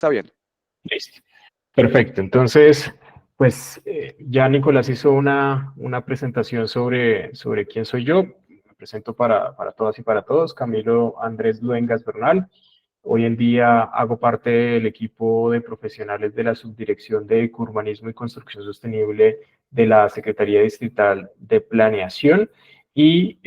Está bien. Listo. Perfecto. Entonces, pues ya Nicolás hizo una presentación sobre quién soy yo. Me presento para todas y para todos. Camilo Andrés Luengas Bernal. Hoy en día hago parte del equipo de profesionales de la Subdirección de Urbanismo y Construcción Sostenible de la Secretaría Distrital de Planeación. Y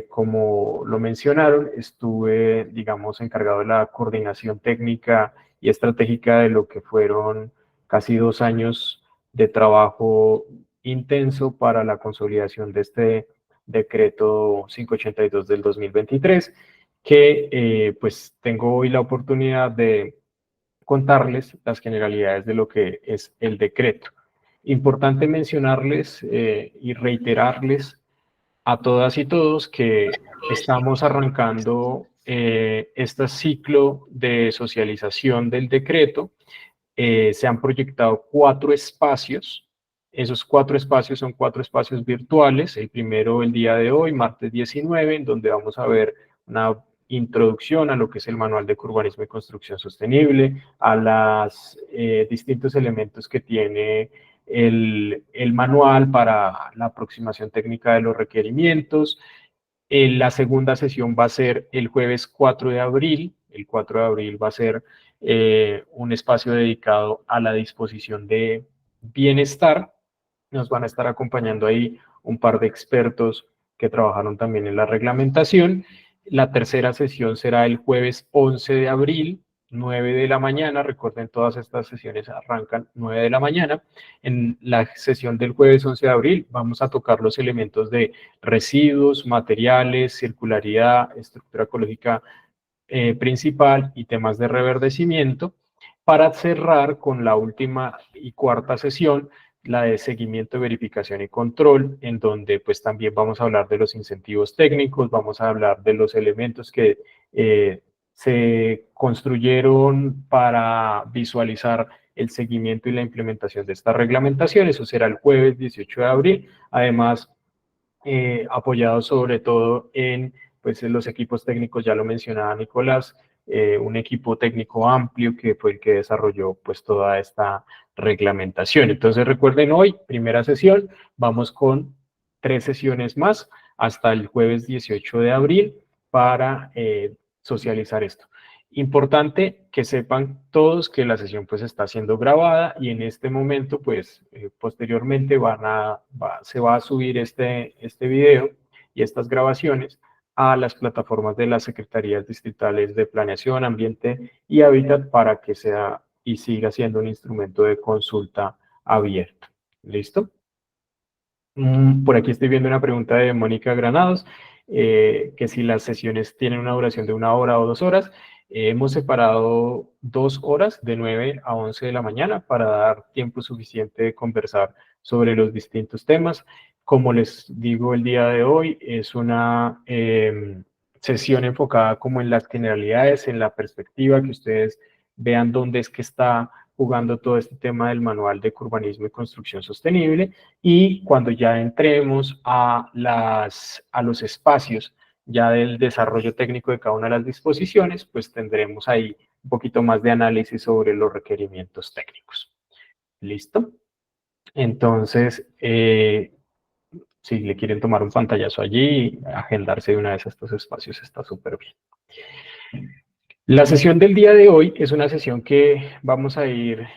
como lo mencionaron, estuve, digamos, encargado de la coordinación técnica y estratégica de lo que fueron casi 2 años de trabajo intenso para la consolidación de este decreto 582 del 2023, que pues tengo hoy la oportunidad de contarles las generalidades de lo que es el decreto. Importante mencionarles y reiterarles a todas y todos que estamos arrancando este ciclo de socialización del decreto. Se han proyectado 4 espacios. Esos 4 espacios son 4 espacios virtuales. El primero el día de hoy, martes 19, en donde vamos a ver una introducción a lo que es el Manual de Urbanismo y Construcción Sostenible, a los distintos elementos que tiene el manual para la aproximación técnica de los requerimientos. La segunda sesión va a ser el jueves 4 de abril. El 4 de abril va a ser un espacio dedicado a la disposición de bienestar. Nos van a estar acompañando ahí un par de expertos que trabajaron también en la reglamentación. La tercera sesión será el jueves 11 de abril, 9 de la mañana. Recuerden, todas estas sesiones arrancan 9 de la mañana. En la sesión del jueves 11 de abril vamos a tocar los elementos de residuos, materiales, circularidad, estructura ecológica principal y temas de reverdecimiento, para cerrar con la última y cuarta sesión, la de seguimiento, verificación y control, en donde pues también vamos a hablar de los incentivos técnicos, vamos a hablar de los elementos que se construyeron para visualizar el seguimiento y la implementación de esta reglamentación. Eso será el jueves 18 de abril. Además, apoyado sobre todo en pues, los equipos técnicos, ya lo mencionaba Nicolás, un equipo técnico amplio que fue el que desarrolló pues, toda esta reglamentación. Entonces recuerden, hoy, primera sesión, vamos con 3 sesiones más hasta el jueves 18 de abril para socializar esto. Importante que sepan todos que la sesión pues está siendo grabada y en este momento pues posteriormente se va a subir este video y estas grabaciones a las plataformas de las Secretarías Distritales de Planeación, Ambiente y Hábitat para que sea y siga siendo un instrumento de consulta abierto. ¿Listo? Por aquí estoy viendo una pregunta de Mónica Granados, que si las sesiones tienen una duración de 1 hora o 2 horas. Hemos separado 2 horas de 9 a 11 de la mañana para dar tiempo suficiente de conversar sobre los distintos temas. Como les digo, el día de hoy es una sesión enfocada como en las generalidades, en la perspectiva, que ustedes vean dónde es que está jugando todo este tema del Manual de Urbanismo y Construcción Sostenible, y cuando ya entremos a los espacios ya del desarrollo técnico de cada una de las disposiciones, pues tendremos ahí un poquito más de análisis sobre los requerimientos técnicos. ¿Listo? Entonces, si le quieren tomar un pantallazo allí, agendarse de una vez a estos espacios está súper bien. La sesión del día de hoy es una sesión que vamos a ir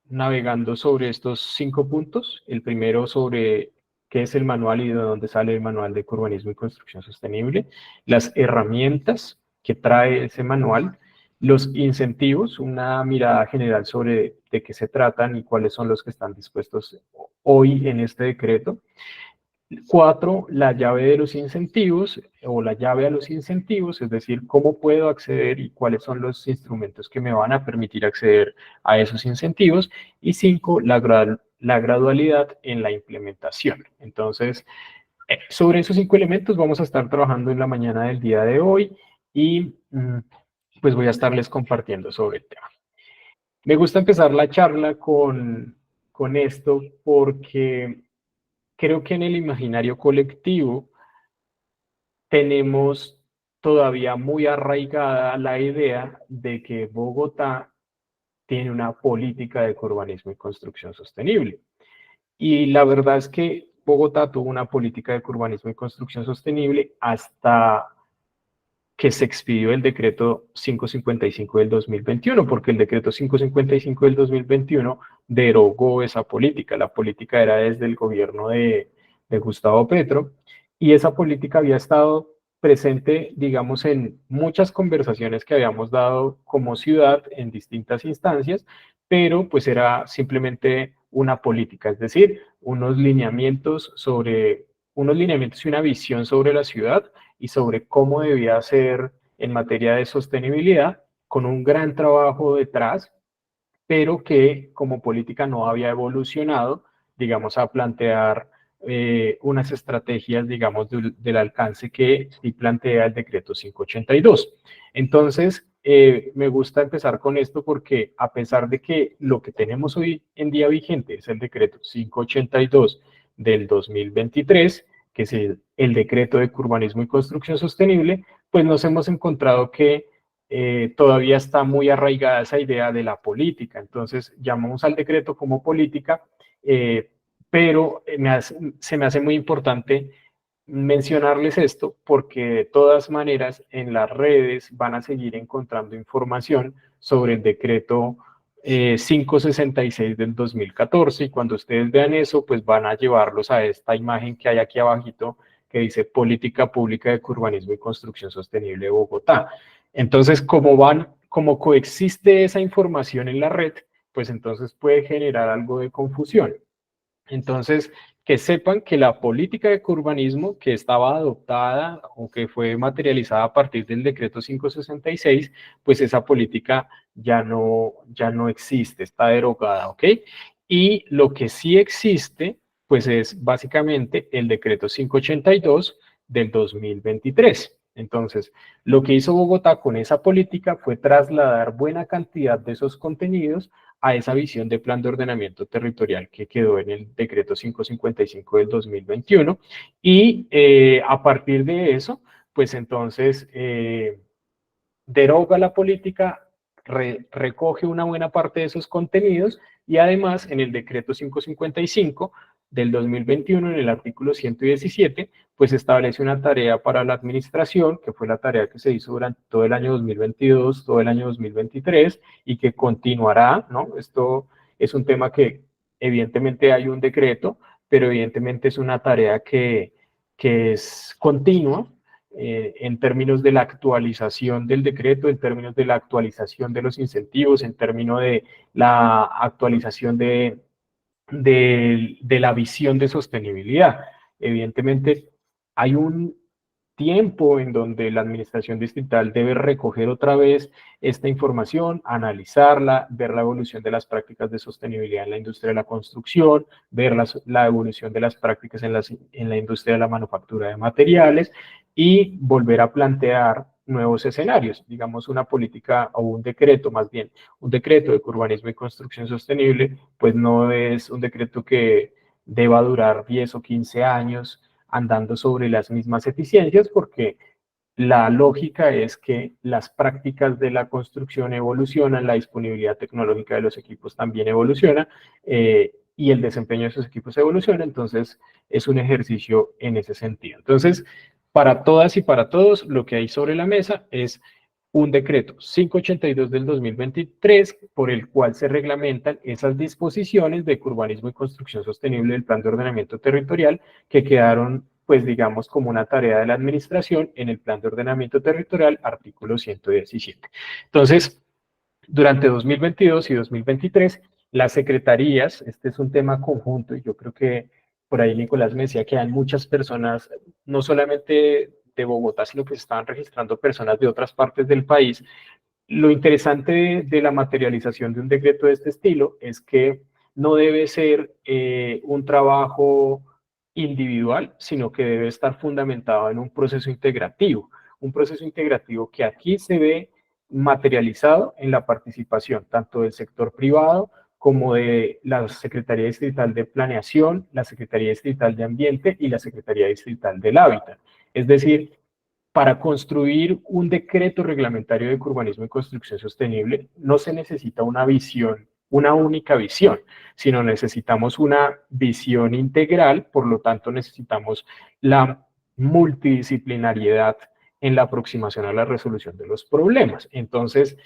navegando sobre estos 5 puntos. El primero sobre qué es el manual y de dónde sale el Manual de Urbanismo y Construcción Sostenible, las herramientas que trae ese manual, los incentivos, una mirada general sobre de qué se tratan y cuáles son los que están dispuestos hoy en este decreto. 4, la llave de los incentivos o la llave a los incentivos, es decir, cómo puedo acceder y cuáles son los instrumentos que me van a permitir acceder a esos incentivos. Y 5, la gradualidad en la implementación. Entonces, sobre esos 5 elementos vamos a estar trabajando en la mañana del día de hoy y pues voy a estarles compartiendo sobre el tema. Me gusta empezar la charla con esto porque creo que en el imaginario colectivo tenemos todavía muy arraigada la idea de que Bogotá tiene una política de urbanismo y construcción sostenible. Y la verdad es que Bogotá tuvo una política de urbanismo y construcción sostenible hasta que se expidió el decreto 555 del 2021, porque el decreto 555 del 2021 derogó esa política. La política era desde el gobierno de Gustavo Petro, y esa política había estado presente, digamos, en muchas conversaciones que habíamos dado como ciudad en distintas instancias, pero pues era simplemente una política, es decir, unos lineamientos y una visión sobre la ciudad y sobre cómo debía ser en materia de sostenibilidad, con un gran trabajo detrás, pero que como política no había evolucionado, digamos, a plantear unas estrategias, digamos, del alcance que sí plantea el decreto 582. Entonces, me gusta empezar con esto porque a pesar de que lo que tenemos hoy en día vigente es el decreto 582 del 2023, que es el decreto de urbanismo y construcción sostenible, pues nos hemos encontrado que todavía está muy arraigada esa idea de la política. Entonces, llamamos al decreto como política, eh, pero se me hace muy importante mencionarles esto porque de todas maneras en las redes van a seguir encontrando información sobre el decreto 566 del 2014, y cuando ustedes vean eso, pues van a llevarlos a esta imagen que hay aquí abajito que dice Política Pública de Urbanismo y Construcción Sostenible de Bogotá. Entonces, como coexiste esa información en la red, pues entonces puede generar algo de confusión. Entonces, que sepan que la política de urbanismo que estaba adoptada o que fue materializada a partir del decreto 566, pues esa política ya no existe, está derogada, ¿ok? Y lo que sí existe, pues es básicamente el decreto 582 del 2023. Entonces, lo que hizo Bogotá con esa política fue trasladar buena cantidad de esos contenidos a esa visión de plan de ordenamiento territorial que quedó en el decreto 555 del 2021, y a partir de eso, pues entonces deroga la política, recoge una buena parte de esos contenidos, y además en el decreto 555 del 2021, en el artículo 117, pues establece una tarea para la administración, que fue la tarea que se hizo durante todo el año 2022, todo el año 2023, y que continuará, ¿no? Esto es un tema que evidentemente hay un decreto, pero evidentemente es una tarea que es continua, en términos de la actualización del decreto, en términos de la actualización de los incentivos, en términos de la actualización de la visión de sostenibilidad. Evidentemente, hay un tiempo en donde la administración distrital debe recoger otra vez esta información, analizarla, ver la evolución de las prácticas de sostenibilidad en la industria de la construcción, ver la evolución de las prácticas en la industria de la manufactura de materiales, y volver a plantear nuevos escenarios, digamos una política o un decreto, más bien un decreto de urbanismo y construcción sostenible, pues no es un decreto que deba durar 10 o 15 años andando sobre las mismas eficiencias, porque la lógica es que las prácticas de la construcción evolucionan, la disponibilidad tecnológica de los equipos también evoluciona, y el desempeño de esos equipos evoluciona. Entonces es un ejercicio en ese sentido. Entonces, para todas y para todos, lo que hay sobre la mesa es un decreto 582 del 2023, por el cual se reglamentan esas disposiciones de urbanismo y construcción sostenible del Plan de Ordenamiento Territorial, que quedaron, pues digamos, como una tarea de la administración en el Plan de Ordenamiento Territorial, artículo 117. Entonces, durante 2022 y 2023, las secretarías, este es un tema conjunto, y yo creo que por ahí Nicolás me decía que hay muchas personas, no solamente de Bogotá, sino que se estaban registrando personas de otras partes del país. Lo interesante de la materialización de un decreto de este estilo es que no debe ser un trabajo individual, sino que debe estar fundamentado en un proceso integrativo que aquí se ve materializado en la participación tanto del sector privado como de la Secretaría Distrital de Planeación, la Secretaría Distrital de Ambiente y la Secretaría Distrital del Hábitat. Es decir, Para construir un decreto reglamentario de urbanismo y construcción sostenible no se necesita una visión, una única visión, sino necesitamos una visión integral, por lo tanto necesitamos la multidisciplinariedad en la aproximación a la resolución de los problemas. Entonces,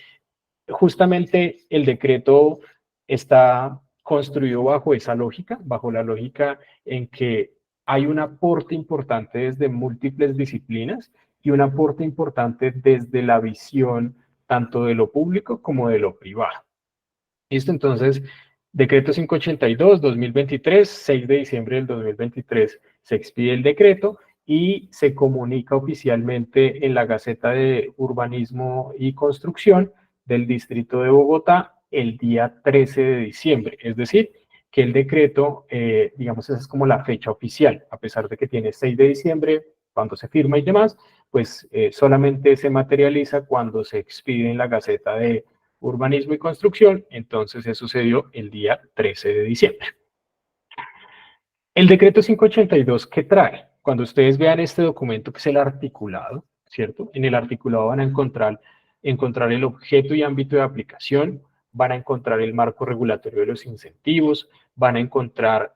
justamente el decreto está construido bajo esa lógica, bajo la lógica en que hay un aporte importante desde múltiples disciplinas y un aporte importante desde la visión tanto de lo público como de lo privado. ¿Listo? Entonces, decreto 582-2023, 6 de diciembre del 2023, se expide el decreto y se comunica oficialmente en la Gaceta de Urbanismo y Construcción del Distrito de Bogotá el día 13 de diciembre. Es decir, que el decreto, digamos, esa es como la fecha oficial, a pesar de que tiene 6 de diciembre, cuando se firma y demás, pues solamente se materializa cuando se expide en la Gaceta de Urbanismo y Construcción, entonces eso se dio el día 13 de diciembre. El decreto 582, ¿qué trae? Cuando ustedes vean este documento, que es el articulado, ¿cierto? En el articulado van a encontrar el objeto y ámbito de aplicación, van a encontrar el marco regulatorio de los incentivos, van a encontrar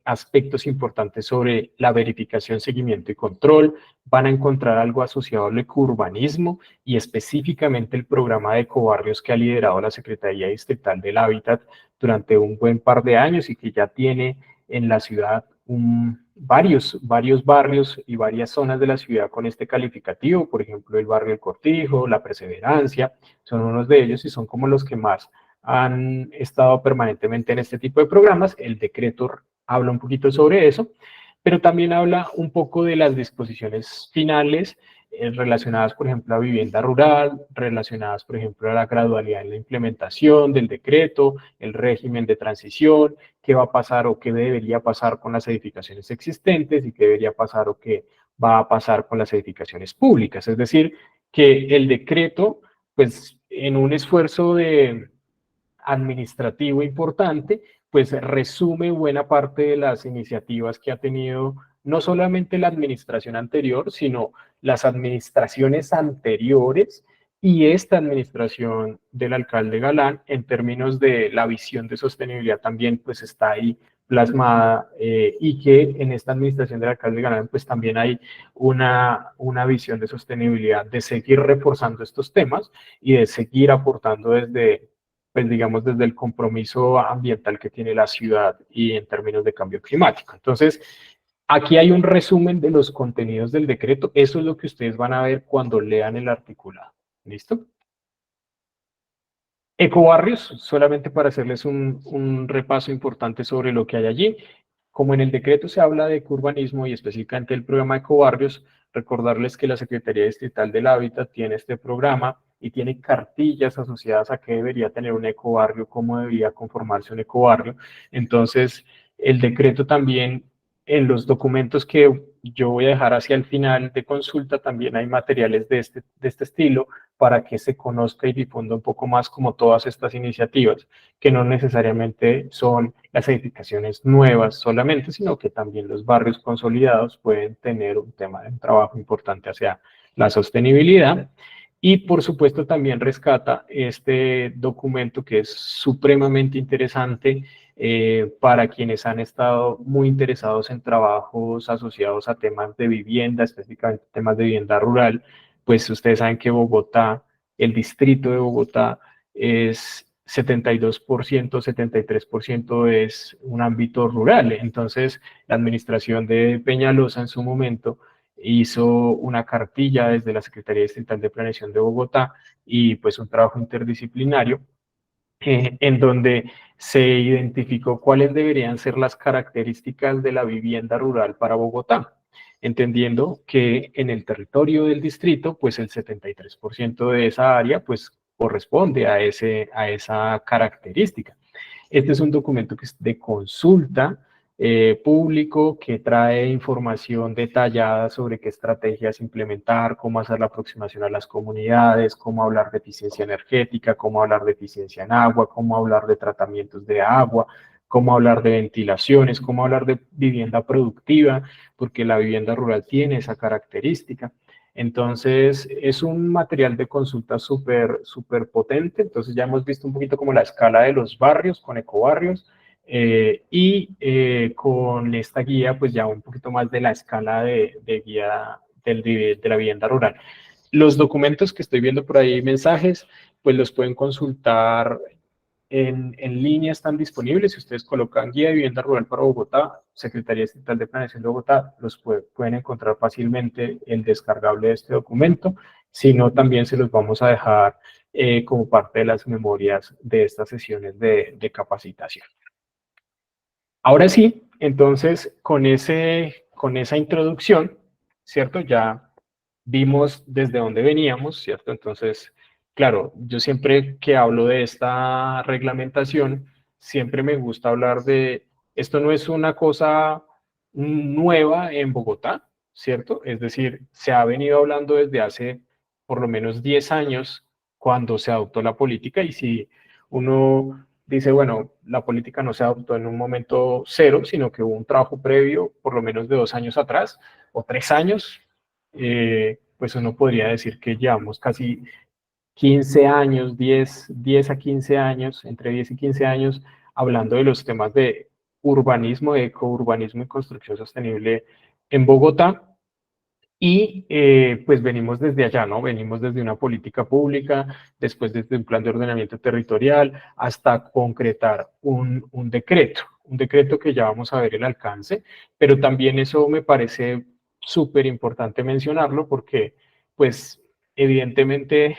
aspectos importantes sobre la verificación, seguimiento y control, van a encontrar algo asociado al ecourbanismo y específicamente el programa de ecobarrios que ha liderado la Secretaría Distrital del Hábitat durante un buen par de años y que ya tiene en la ciudad varios barrios y varias zonas de la ciudad con este calificativo, por ejemplo, el barrio El Cortijo, La Perseverancia, son unos de ellos y son como los que más han estado permanentemente en este tipo de programas. El decreto habla un poquito sobre eso, pero también habla un poco de las disposiciones finales relacionadas, por ejemplo, a vivienda rural, relacionadas, por ejemplo, a la gradualidad en la implementación del decreto, el régimen de transición, qué va a pasar o qué debería pasar con las edificaciones existentes y qué debería pasar o qué va a pasar con las edificaciones públicas. Es decir, que el decreto, pues en un esfuerzo de administrativo importante, pues resume buena parte de las iniciativas que ha tenido no solamente la administración anterior, sino las administraciones anteriores y esta administración del alcalde Galán en términos de la visión de sostenibilidad también pues está ahí plasmada y que en esta administración del alcalde Galán pues también hay una visión de sostenibilidad, de seguir reforzando estos temas y de seguir aportando desde pues digamos, desde el compromiso ambiental que tiene la ciudad y en términos de cambio climático. Entonces, aquí hay un resumen de los contenidos del decreto. Eso es lo que ustedes van a ver cuando lean el articulado. ¿Listo? Ecobarrios, solamente para hacerles un repaso importante sobre lo que hay allí. Como en el decreto se habla de urbanismo y específicamente del programa Ecobarrios, recordarles que la Secretaría Distrital del Hábitat tiene este programa y tiene cartillas asociadas a qué debería tener un ecobarrio, cómo debería conformarse un ecobarrio. Entonces, el decreto también, en los documentos que yo voy a dejar hacia el final de consulta, también hay materiales de este estilo para que se conozca y difunda un poco más como todas estas iniciativas, que no necesariamente son las edificaciones nuevas solamente, sino que también los barrios consolidados pueden tener un tema de un trabajo importante hacia la sostenibilidad. Y por supuesto también rescata este documento que es supremamente interesante para quienes han estado muy interesados en trabajos asociados a temas de vivienda, específicamente temas de vivienda rural. Pues ustedes saben que Bogotá, el distrito de Bogotá es 72%, 73% es un ámbito rural. Entonces, la administración de Peñalosa en su momento hizo una cartilla desde la Secretaría Distrital de Planeación de Bogotá y pues un trabajo interdisciplinario en donde se identificó cuáles deberían ser las características de la vivienda rural para Bogotá, entendiendo que en el territorio del distrito, pues el 73% de esa área, pues corresponde a esa característica. Este es un documento que es de consulta público, que trae información detallada sobre qué estrategias implementar, cómo hacer la aproximación a las comunidades, cómo hablar de eficiencia energética, cómo hablar de eficiencia en agua, cómo hablar de tratamientos de agua, cómo hablar de ventilaciones, cómo hablar de vivienda productiva, porque la vivienda rural tiene esa característica. Entonces, es un material de consulta súper potente. Entonces, ya hemos visto un poquito como la escala de los barrios con ecobarrios con esta guía, pues ya un poquito más de la escala de guía de la vivienda rural. Los documentos que estoy viendo por ahí, mensajes, pues los pueden consultar en línea, están disponibles. Si ustedes colocan Guía de Vivienda Rural para Bogotá, Secretaría Estatal de Planeación de Bogotá, los pueden encontrar fácilmente el descargable de este documento. Si no, también se los vamos a dejar como parte de las memorias de estas sesiones de capacitación. Ahora sí, entonces, con esa introducción, ¿cierto? Ya vimos desde dónde veníamos, ¿cierto? Entonces, claro, yo siempre que hablo de esta reglamentación, siempre me gusta hablar de, esto no es una cosa nueva en Bogotá, ¿cierto? Es decir, se ha venido hablando desde hace por lo menos 10 años cuando se adoptó la política y si uno dice, bueno, la política no se adoptó en un momento cero, sino que hubo un trabajo previo, por lo menos de 2 años atrás, o 3 años, pues uno podría decir que llevamos casi 15 años, 10 a 15 años, entre 10 y 15 años, hablando de los temas de urbanismo, de ecourbanismo y construcción sostenible en Bogotá. Y pues venimos desde allá, ¿no? Venimos desde una política pública, después desde un plan de ordenamiento territorial, hasta concretar un decreto que ya vamos a ver el alcance, pero también eso me parece súper importante mencionarlo porque, pues, evidentemente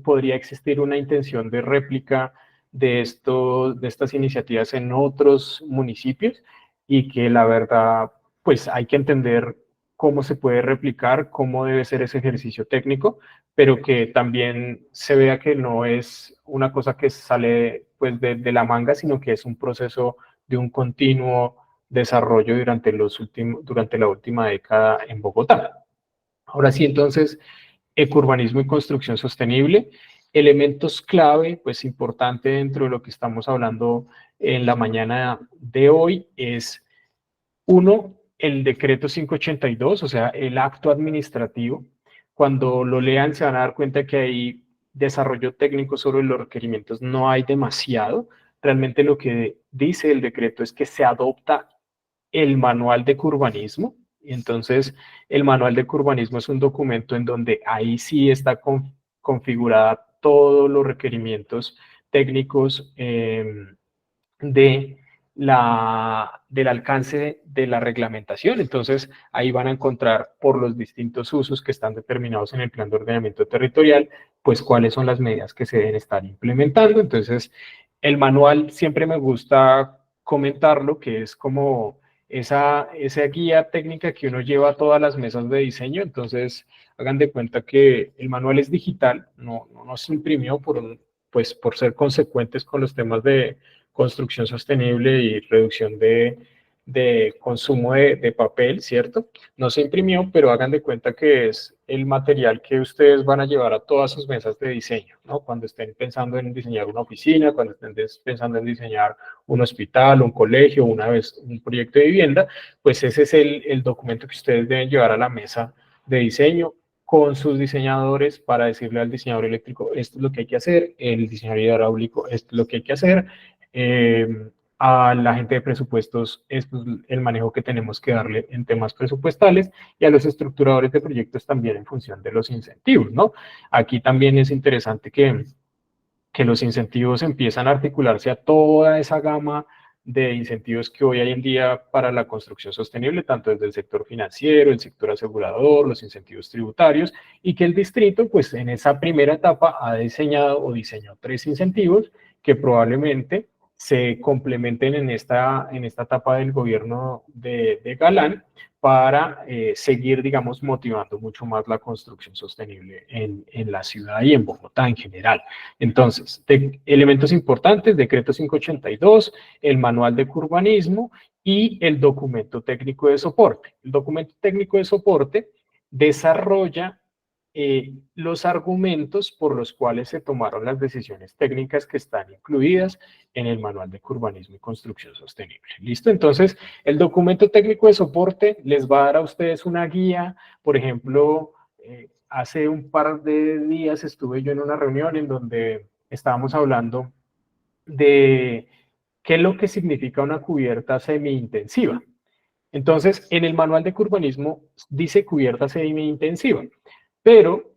podría existir una intención de réplica de estas iniciativas en otros municipios y que la verdad, pues hay que entender cómo se puede replicar, cómo debe ser ese ejercicio técnico, pero que también se vea que no es una cosa que sale pues de la manga, sino que es un proceso de un continuo desarrollo durante la última década en Bogotá. Ahora sí, entonces, ecurbanismo y construcción sostenible, elementos clave, pues importante dentro de lo que estamos hablando en la mañana de hoy es uno, el decreto 582, o sea, el acto administrativo. Cuando lo lean se van a dar cuenta que hay desarrollo técnico sobre los requerimientos, no hay demasiado. Realmente lo que dice el decreto es que se adopta el manual de urbanismo. Y entonces, el manual de urbanismo es un documento en donde ahí sí está configurada todos los requerimientos técnicos de del alcance de la reglamentación. Entonces, ahí van a encontrar por los distintos usos que están determinados en el plan de ordenamiento territorial, pues cuáles son las medidas que se deben estar implementando. Entonces, el manual siempre me gusta comentarlo, que es como esa guía técnica que uno lleva a todas las mesas de diseño. Entonces, hagan de cuenta que el manual es digital, no se imprimió pues, por ser consecuentes con los temas de construcción sostenible y reducción de consumo de papel, ¿cierto? No se imprimió, pero hagan de cuenta que es el material que ustedes van a llevar a todas sus mesas de diseño, ¿no? Cuando estén pensando en diseñar una oficina, cuando estén pensando en diseñar un hospital, un colegio, una vez un proyecto de vivienda, pues ese es el documento que ustedes deben llevar a la mesa de diseño con sus diseñadores para decirle al diseñador eléctrico, esto es lo que hay que hacer, el diseñador hidráulico, esto es lo que hay que hacer, a la gente de presupuestos es pues, el manejo que tenemos que darle en temas presupuestales y a los estructuradores de proyectos también en función de los incentivos, ¿no? Aquí también es interesante que los incentivos empiezan a articularse a toda esa gama de incentivos que hoy hay en día para la construcción sostenible, tanto desde el sector financiero, el sector asegurador, los incentivos tributarios, y que el distrito, pues en esa primera etapa ha diseñado o diseñó 3 incentivos que probablemente se complementen en esta etapa del gobierno de Galán para seguir, digamos, motivando mucho más la construcción sostenible en la ciudad y en Bogotá en general. Entonces, elementos importantes, decreto 582, el manual de urbanismo y el documento técnico de soporte. El documento técnico de soporte desarrolla los argumentos por los cuales se tomaron las decisiones técnicas que están incluidas en el manual de urbanismo y construcción sostenible. ¿Listo? Entonces, el documento técnico de soporte les va a dar a ustedes una guía, por ejemplo, hace un par de días estuve yo en una reunión en donde estábamos hablando de qué es lo que significa una cubierta semi-intensiva. Entonces, en el manual de urbanismo dice cubierta semi-intensiva, pero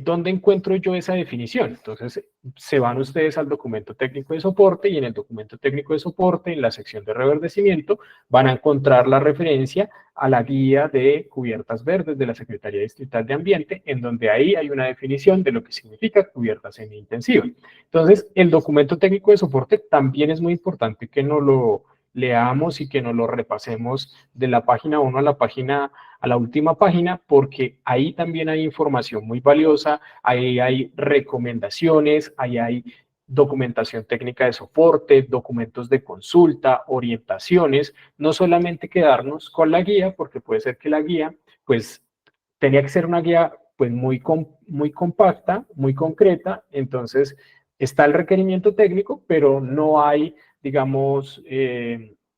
¿dónde encuentro yo esa definición? Entonces, se van ustedes al documento técnico de soporte y en el documento técnico de soporte, en la sección de reverdecimiento, van a encontrar la referencia a la guía de cubiertas verdes de la Secretaría Distrital de Ambiente, en donde ahí hay una definición de lo que significa cubierta semi-intensiva. Entonces, el documento técnico de soporte también es muy importante que no lo leamos y que nos lo repasemos de la página 1 a la última página, porque ahí también hay información muy valiosa, ahí hay recomendaciones, ahí hay documentación técnica de soporte, documentos de consulta, orientaciones, no solamente quedarnos con la guía, porque puede ser que la guía, pues, tenía que ser una guía, pues, muy compacta, muy concreta, entonces está el requerimiento técnico, pero no hay, digamos,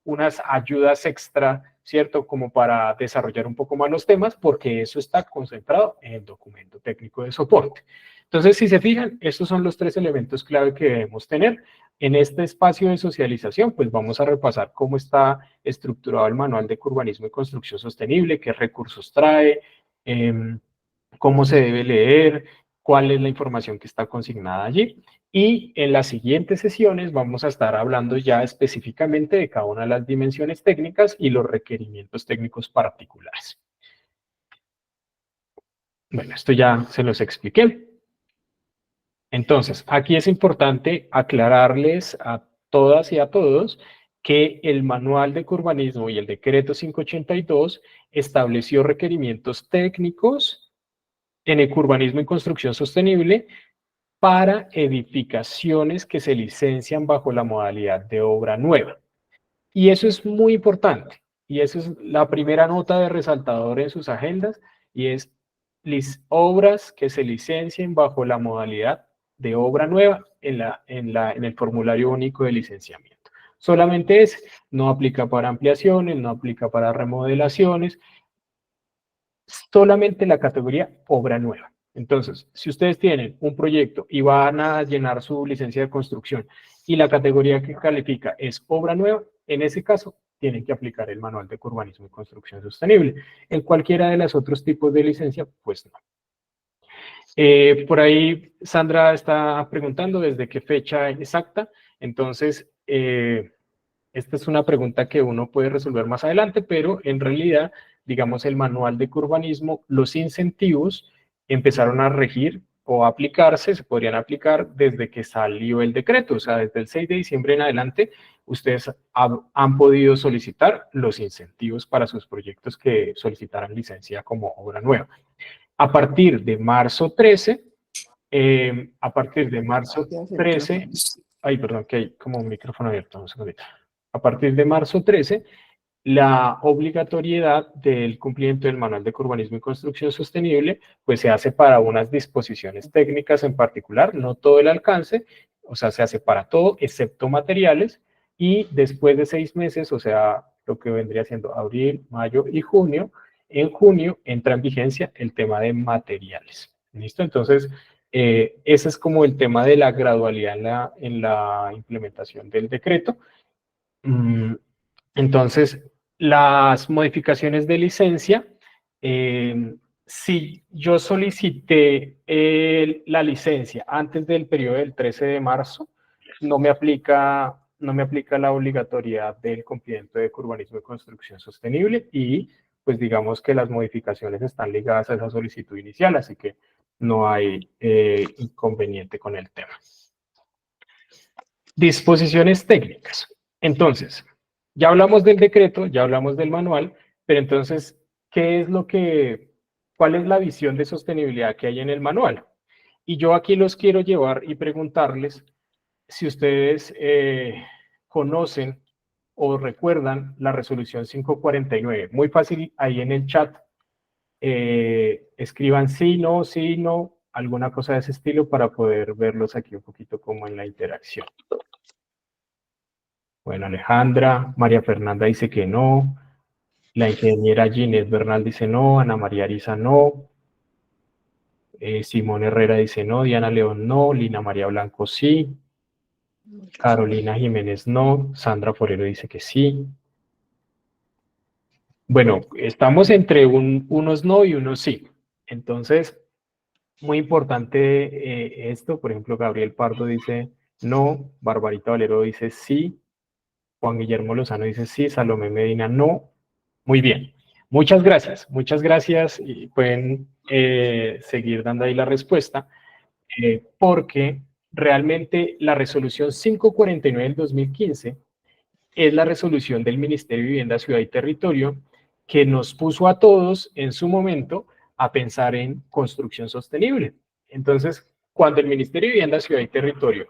unas ayudas extra, ¿cierto? Como para desarrollar un poco más los temas, porque eso está concentrado en el documento técnico de soporte. Entonces, si se fijan, estos son los 3 elementos clave que debemos tener. En este espacio de socialización, pues vamos a repasar cómo está estructurado el manual de urbanismo y construcción sostenible, qué recursos trae, cómo se debe leer, cuál es la información que está consignada allí. Y en las siguientes sesiones vamos a estar hablando ya específicamente de cada una de las dimensiones técnicas y los requerimientos técnicos particulares. Bueno, esto ya se los expliqué. Entonces, aquí es importante aclararles a todas y a todos que el manual de urbanismo y el decreto 582 estableció requerimientos técnicos en el urbanismo y construcción sostenible para edificaciones que se licencian bajo la modalidad de obra nueva. Y eso es muy importante. Y esa es la primera nota de resaltador en sus agendas, y es obras que se licencien bajo la modalidad de obra nueva en el formulario único de licenciamiento. Solamente ese, no aplica para ampliaciones, no aplica para remodelaciones, solamente la categoría obra nueva. Entonces, si ustedes tienen un proyecto y van a llenar su licencia de construcción y la categoría que califica es obra nueva, en ese caso tienen que aplicar el manual de urbanismo y construcción sostenible. En cualquiera de los otros tipos de licencia, pues no. Por ahí Sandra está preguntando desde qué fecha exacta. Entonces, esta es una pregunta que uno puede resolver más adelante, pero en realidad, digamos, el manual de urbanismo, los incentivos empezaron a regir o a aplicarse, se podrían aplicar desde que salió el decreto, o sea, desde el 6 de diciembre en adelante, ustedes han podido solicitar los incentivos para sus proyectos que solicitaran licencia como obra nueva. A partir de marzo 13, ay, perdón, que hay como un micrófono abierto, un segundito. A partir de marzo 13, la obligatoriedad del cumplimiento del manual de urbanismo y construcción sostenible, pues se hace para unas disposiciones técnicas en particular, no todo el alcance, o sea, se hace para todo, excepto materiales, y después de 6 meses, o sea, lo que vendría siendo abril, mayo y junio, en junio entra en vigencia el tema de materiales. ¿Listo? Entonces, ese es como el tema de la gradualidad en la implementación del decreto. Entonces, las modificaciones de licencia, si yo solicité la licencia antes del periodo del 13 de marzo, no me aplica la obligatoriedad del cumplimiento de urbanismo y construcción sostenible y pues digamos que las modificaciones están ligadas a esa solicitud inicial, así que no hay inconveniente con el tema. Disposiciones técnicas. Entonces, ya hablamos del decreto, ya hablamos del manual, pero entonces, ¿cuál es la visión de sostenibilidad que hay en el manual? Y yo aquí los quiero llevar y preguntarles si ustedes conocen o recuerdan la resolución 549. Muy fácil, ahí en el chat, escriban sí, no, alguna cosa de ese estilo para poder verlos aquí un poquito como en la interacción. Bueno, Alejandra, María Fernanda dice que no, la ingeniera Ginés Bernal dice no, Ana María Arisa no, Simón Herrera dice no, Diana León no, Lina María Blanco sí, Carolina Jiménez no, Sandra Forero dice que sí. Bueno, estamos entre unos no y unos sí. Entonces, muy importante esto, por ejemplo, Gabriel Pardo dice no, Barbarita Valero dice sí, Juan Guillermo Lozano dice sí, Salomé Medina no. Muy bien, muchas gracias y pueden seguir dando ahí la respuesta, porque realmente la resolución 549 del 2015 es la resolución del Ministerio de Vivienda, Ciudad y Territorio que nos puso a todos en su momento a pensar en construcción sostenible. Entonces, cuando el Ministerio de Vivienda, Ciudad y Territorio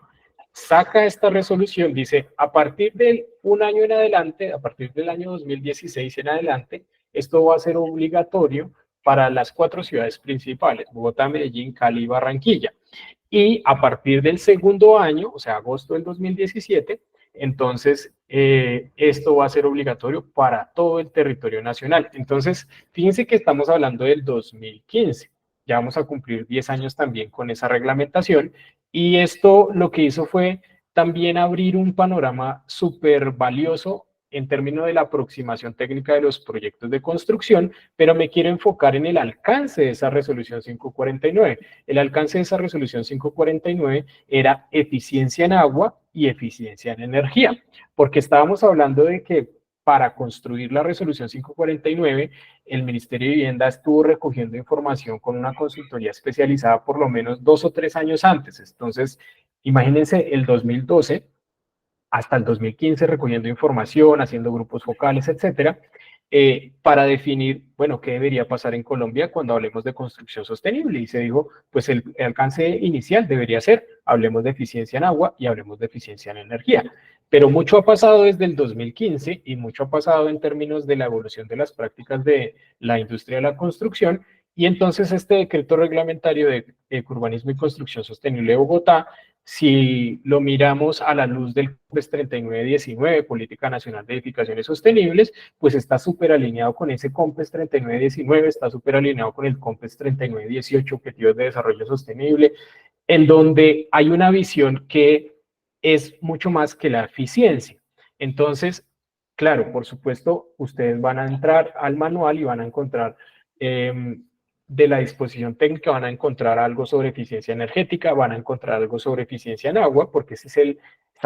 saca esta resolución, dice, a partir de un año en adelante, a partir del año 2016 en adelante, esto va a ser obligatorio para las 4 ciudades principales, Bogotá, Medellín, Cali y Barranquilla. Y a partir del segundo año, o sea, agosto del 2017, entonces esto va a ser obligatorio para todo el territorio nacional. Entonces, fíjense que estamos hablando del 2015. Ya vamos a cumplir 10 años también con esa reglamentación. Y esto lo que hizo fue también abrir un panorama súper valioso en términos de la aproximación técnica de los proyectos de construcción, pero me quiero enfocar en el alcance de esa resolución 549. El alcance de esa resolución 549 era eficiencia en agua y eficiencia en energía, porque estábamos hablando de que para construir la resolución 549, el Ministerio de Vivienda estuvo recogiendo información con una consultoría especializada por lo menos 2 o 3 años antes. Entonces, imagínense el 2012 hasta el 2015 recogiendo información, haciendo grupos focales, etcétera, para definir, bueno, qué debería pasar en Colombia cuando hablemos de construcción sostenible. Y se dijo, pues el alcance inicial debería ser, hablemos de eficiencia en agua y hablemos de eficiencia en energía. Pero mucho ha pasado desde el 2015 y mucho ha pasado en términos de la evolución de las prácticas de la industria de la construcción. Y entonces este decreto reglamentario de urbanismo y construcción sostenible de Bogotá, si lo miramos a la luz del COMPES 3919, Política Nacional de Edificaciones Sostenibles, pues está súper alineado con ese COMPES 3919, está súper alineado con el COMPES 3918, Objetivos de Desarrollo Sostenible, en donde hay una visión que es mucho más que la eficiencia. Entonces, claro, por supuesto, ustedes van a entrar al manual y van a encontrar de la disposición técnica, van a encontrar algo sobre eficiencia energética, van a encontrar algo sobre eficiencia en agua, porque esa es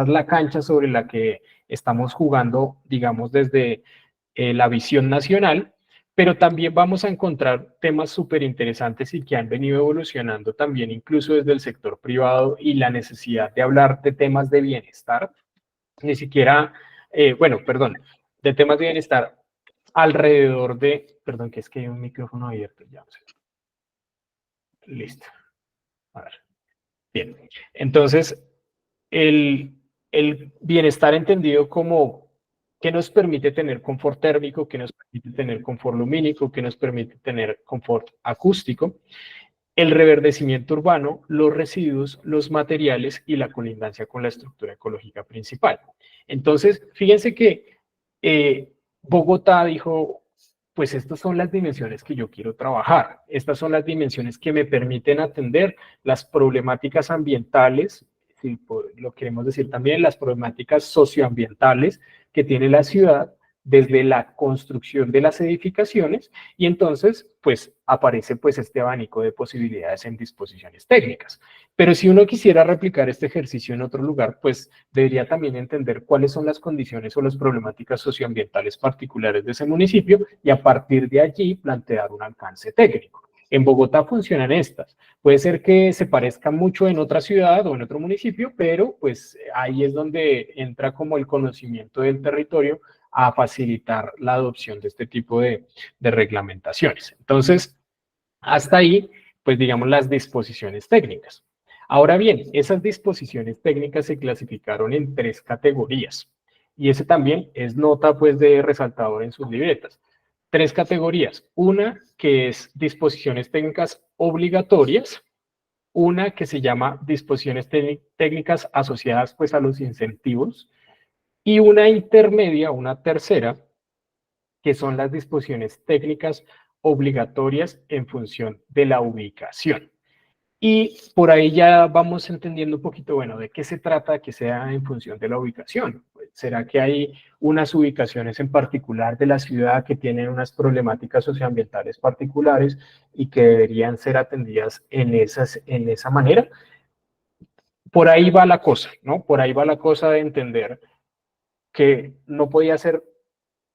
la cancha sobre la que estamos jugando, digamos, desde la visión nacional, pero también vamos a encontrar temas súper interesantes y que han venido evolucionando también incluso desde el sector privado y la necesidad de hablar de temas de bienestar, ni siquiera, bueno, perdón, de temas de bienestar alrededor de, perdón, que es que hay un micrófono abierto, ya, listo, a ver, bien, entonces, el bienestar entendido como qué nos permite tener confort térmico, qué nos permite tener confort lumínico, qué nos permite tener confort acústico, el reverdecimiento urbano, los residuos, los materiales y la colindancia con la estructura ecológica principal. Entonces, fíjense que Bogotá dijo, pues estas son las dimensiones que yo quiero trabajar, estas son las dimensiones que me permiten atender las problemáticas ambientales, si lo queremos decir también, las problemáticas socioambientales que tiene la ciudad desde la construcción de las edificaciones, y entonces pues aparece pues este abanico de posibilidades en disposiciones técnicas. Pero si uno quisiera replicar este ejercicio en otro lugar, pues debería también entender cuáles son las condiciones o las problemáticas socioambientales particulares de ese municipio y a partir de allí plantear un alcance técnico. En Bogotá funcionan estas. Puede ser que se parezca mucho en otra ciudad o en otro municipio, pero pues ahí es donde entra como el conocimiento del territorio a facilitar la adopción de este tipo de reglamentaciones. Entonces, hasta ahí, pues digamos las disposiciones técnicas. Ahora bien, esas disposiciones técnicas se clasificaron en 3 categorías y ese también es nota pues de resaltador en sus libretas. 3 categorías, una que es disposiciones técnicas obligatorias, una que se llama disposiciones técnicas asociadas pues a los incentivos y una intermedia, una tercera, que son las disposiciones técnicas obligatorias en función de la ubicación. Y por ahí ya vamos entendiendo un poquito, bueno, de qué se trata, que sea en función de la ubicación. ¿Será que hay unas ubicaciones en particular de la ciudad que tienen unas problemáticas socioambientales particulares y que deberían ser atendidas en esa manera? Por ahí va la cosa, ¿no? Por ahí va la cosa de entender que no podía ser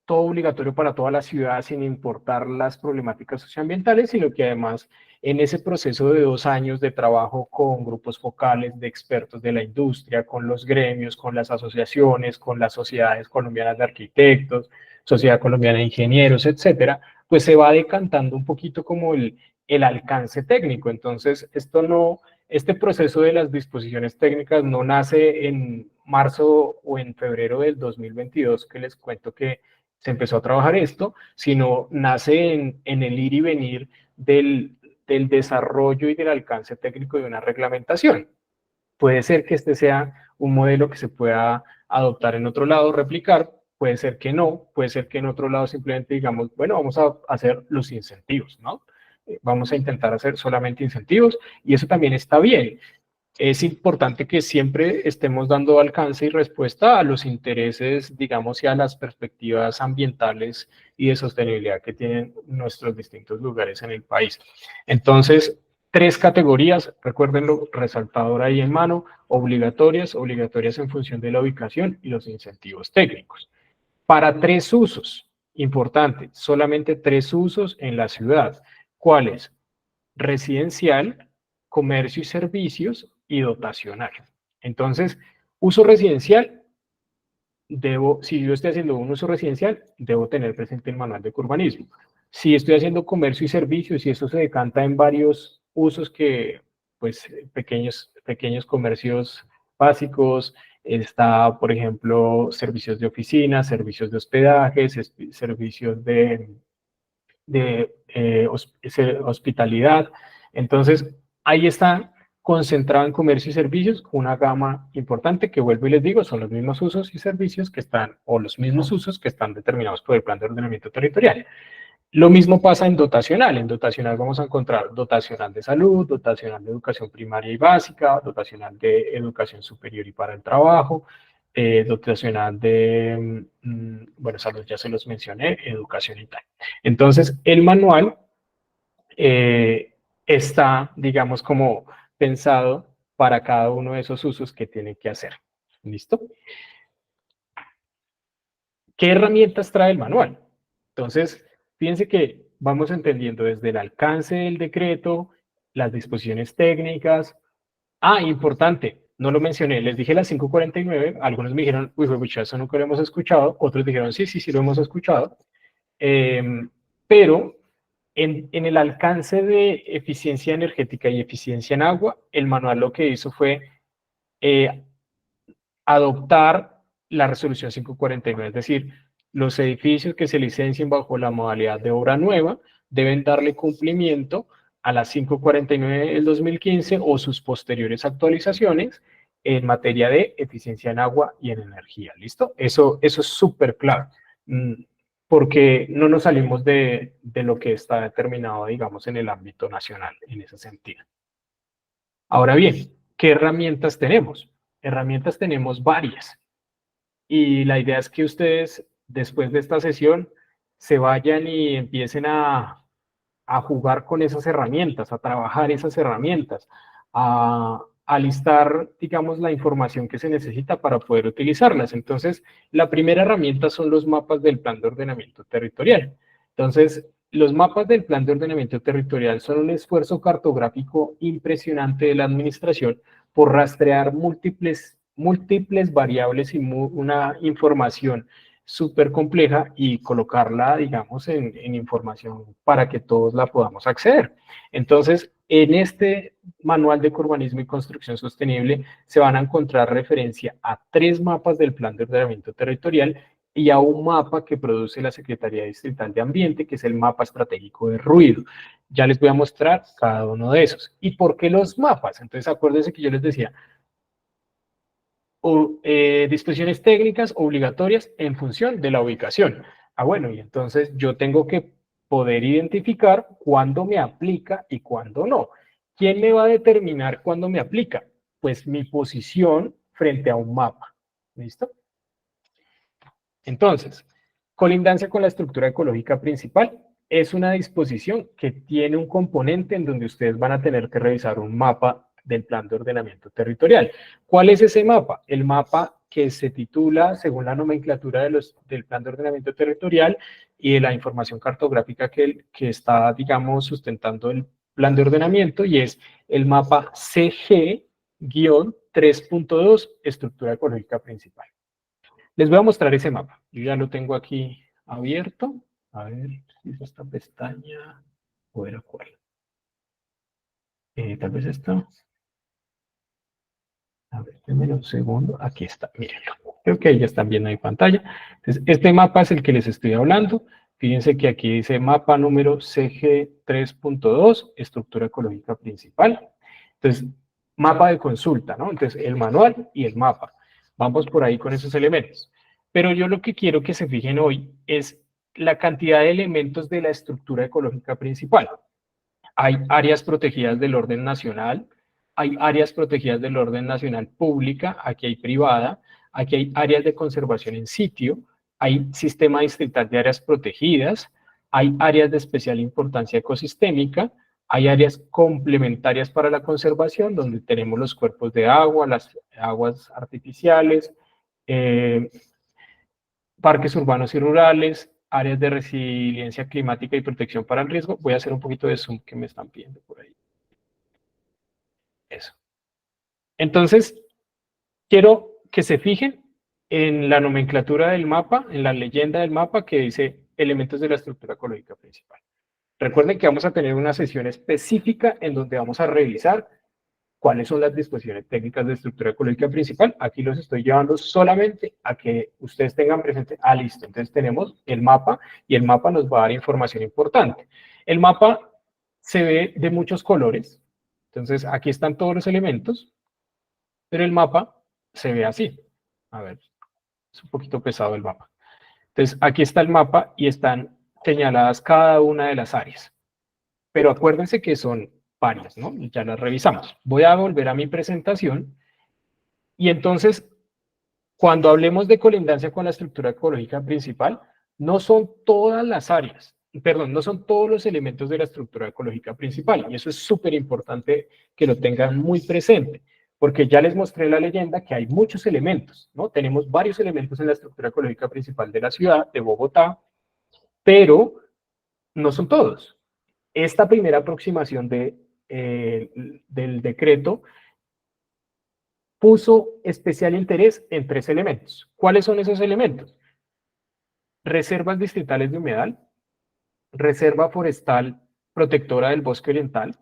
todo obligatorio para toda la ciudad sin importar las problemáticas socioambientales, sino que además en ese proceso de 2 años de trabajo con grupos focales de expertos de la industria, con los gremios, con las asociaciones, con las sociedades colombianas de arquitectos, Sociedad Colombiana de Ingenieros, etcétera, pues se va decantando un poquito como el alcance técnico. Entonces, este proceso de las disposiciones técnicas no nace en marzo o en febrero del 2022, que les cuento que se empezó a trabajar esto, sino nace en el ir y venir del desarrollo y del alcance técnico de una reglamentación. Puede ser que este sea un modelo que se pueda adoptar en otro lado, replicar, puede ser que no, puede ser que en otro lado simplemente digamos, bueno, vamos a hacer los incentivos, ¿no? Vamos a intentar hacer solamente incentivos y eso también está bien. Es importante que siempre estemos dando alcance y respuesta a los intereses, digamos, y a las perspectivas ambientales y de sostenibilidad que tienen nuestros distintos lugares en el país. Entonces, 3 categorías, recuérdenlo, resaltador ahí en mano, obligatorias en función de la ubicación y los incentivos técnicos. Para 3 usos, importante, solamente 3 usos en la ciudad. ¿Cuáles? Residencial, comercio y servicios y dotacional. Entonces, uso residencial, si yo estoy haciendo un uso residencial, debo tener presente el manual de urbanismo. Si estoy haciendo comercio y servicios, y eso se decanta en varios usos que, pues, pequeños comercios básicos, está, por ejemplo, servicios de oficina, servicios de hospedaje, servicios de hospitalidad. Entonces, ahí está concentrado en comercio y servicios una gama importante que, vuelvo y les digo, son los mismos usos y servicios que están, o los mismos usos que están determinados por el plan de ordenamiento territorial. Lo mismo pasa en dotacional. En dotacional vamos a encontrar dotacional de salud, dotacional de educación primaria y básica, dotacional de educación superior y para el trabajo, dotacional de, bueno, salud ya se los mencioné, educación y tal. Entonces, el manual está, digamos, como pensado para cada uno de esos usos que tiene que hacer. ¿Listo? ¿Qué herramientas trae el manual? Entonces, fíjense que vamos entendiendo desde el alcance del decreto, las disposiciones técnicas. Ah, importante, no lo mencioné, les dije las 549, algunos me dijeron, uy, pucha, eso nunca lo hemos escuchado, otros dijeron, sí, sí, sí lo hemos escuchado, pero en el alcance de eficiencia energética y eficiencia en agua, el manual lo que hizo fue eh, adoptar la resolución 549, es decir, los edificios que se licencien bajo la modalidad de obra nueva deben darle cumplimiento a la 549 del 2015 o sus posteriores actualizaciones en materia de eficiencia en agua y en energía. ¿Listo? Eso es súper claro, porque no nos salimos de lo que está determinado, digamos, en el ámbito nacional, en ese sentido. Ahora bien, ¿qué herramientas tenemos? Herramientas tenemos varias. Y la idea es que ustedes, después de esta sesión, se vayan y empiecen a jugar con esas herramientas, a trabajar esas herramientas, a listar, digamos, la información que se necesita para poder utilizarlas. Entonces, la primera herramienta son los mapas del plan de ordenamiento territorial. Entonces, los mapas del plan de ordenamiento territorial son un esfuerzo cartográfico impresionante de la administración por rastrear múltiples variables y una información súper compleja y colocarla, digamos, en información para que todos la podamos acceder. Entonces, en este manual de urbanismo y construcción sostenible se van a encontrar referencia a 3 mapas del plan de ordenamiento territorial y a un mapa que produce la Secretaría Distrital de Ambiente, que es el mapa estratégico de ruido. Ya les voy a mostrar cada uno de esos. ¿Y por qué los mapas? Entonces, acuérdense que yo les decía, disposiciones técnicas obligatorias en función de la ubicación. Ah, bueno, y entonces yo tengo que poder identificar cuándo me aplica y cuándo no. ¿Quién me va a determinar cuándo me aplica? Pues mi posición frente a un mapa. ¿Listo? Entonces, colindancia con la estructura ecológica principal es una disposición que tiene un componente en donde ustedes van a tener que revisar un mapa del plan de ordenamiento territorial. ¿Cuál es ese mapa? El mapa que se titula, según la nomenclatura del plan de ordenamiento territorial y de la información cartográfica que está, digamos, sustentando el plan de ordenamiento, y es el mapa CG-3.2, estructura ecológica principal. Les voy a mostrar ese mapa. Yo ya lo tengo aquí abierto. A ver si es esta pestaña o era cuál. Tal vez esto. A ver, denme un segundo. Aquí está, mírenlo. Creo que ahí ya están viendo mi pantalla. Entonces, este mapa es el que les estoy hablando. Fíjense que aquí dice mapa número CG3.2, estructura ecológica principal. Entonces, mapa de consulta, ¿no? Entonces, el manual y el mapa. Vamos por ahí con esos elementos. Pero yo lo que quiero que se fijen hoy es la cantidad de elementos de la estructura ecológica principal. Hay áreas protegidas del orden nacional, hay áreas protegidas del orden nacional pública, aquí hay privada, aquí hay áreas de conservación en sitio, hay sistema distrital de áreas protegidas, hay áreas de especial importancia ecosistémica, hay áreas complementarias para la conservación, donde tenemos los cuerpos de agua, las aguas artificiales, eh, parques urbanos y rurales, áreas de resiliencia climática y protección para el riesgo. Voy a hacer un poquito de zoom que me están pidiendo por ahí. Eso. Entonces, quiero que se fijen en la nomenclatura del mapa, en la leyenda del mapa que dice elementos de la estructura ecológica principal. Recuerden que vamos a tener una sesión específica en donde vamos a revisar cuáles son las disposiciones técnicas de estructura ecológica principal. Aquí los estoy llevando solamente a que ustedes tengan presente, listo, entonces tenemos el mapa y el mapa nos va a dar información importante. El mapa se ve de muchos colores, entonces aquí están todos los elementos, pero el mapa se ve así. A ver, es un poquito pesado el mapa. Entonces aquí está el mapa y están señaladas cada una de las áreas. Pero acuérdense que son varias, ¿no? Ya las revisamos. Voy a volver a mi presentación y entonces, cuando hablemos de colindancia con la estructura ecológica principal, no son todas las áreas, perdón, no son todos los elementos de la estructura ecológica principal. Y eso es súper importante que lo tengan muy presente, porque ya les mostré la leyenda que hay muchos elementos, ¿no? Tenemos varios elementos en la estructura ecológica principal de la ciudad, de Bogotá, pero no son todos. Esta primera aproximación del decreto puso especial interés en 3 elementos. ¿Cuáles son esos elementos? Reservas distritales de humedal, reserva forestal protectora del bosque oriental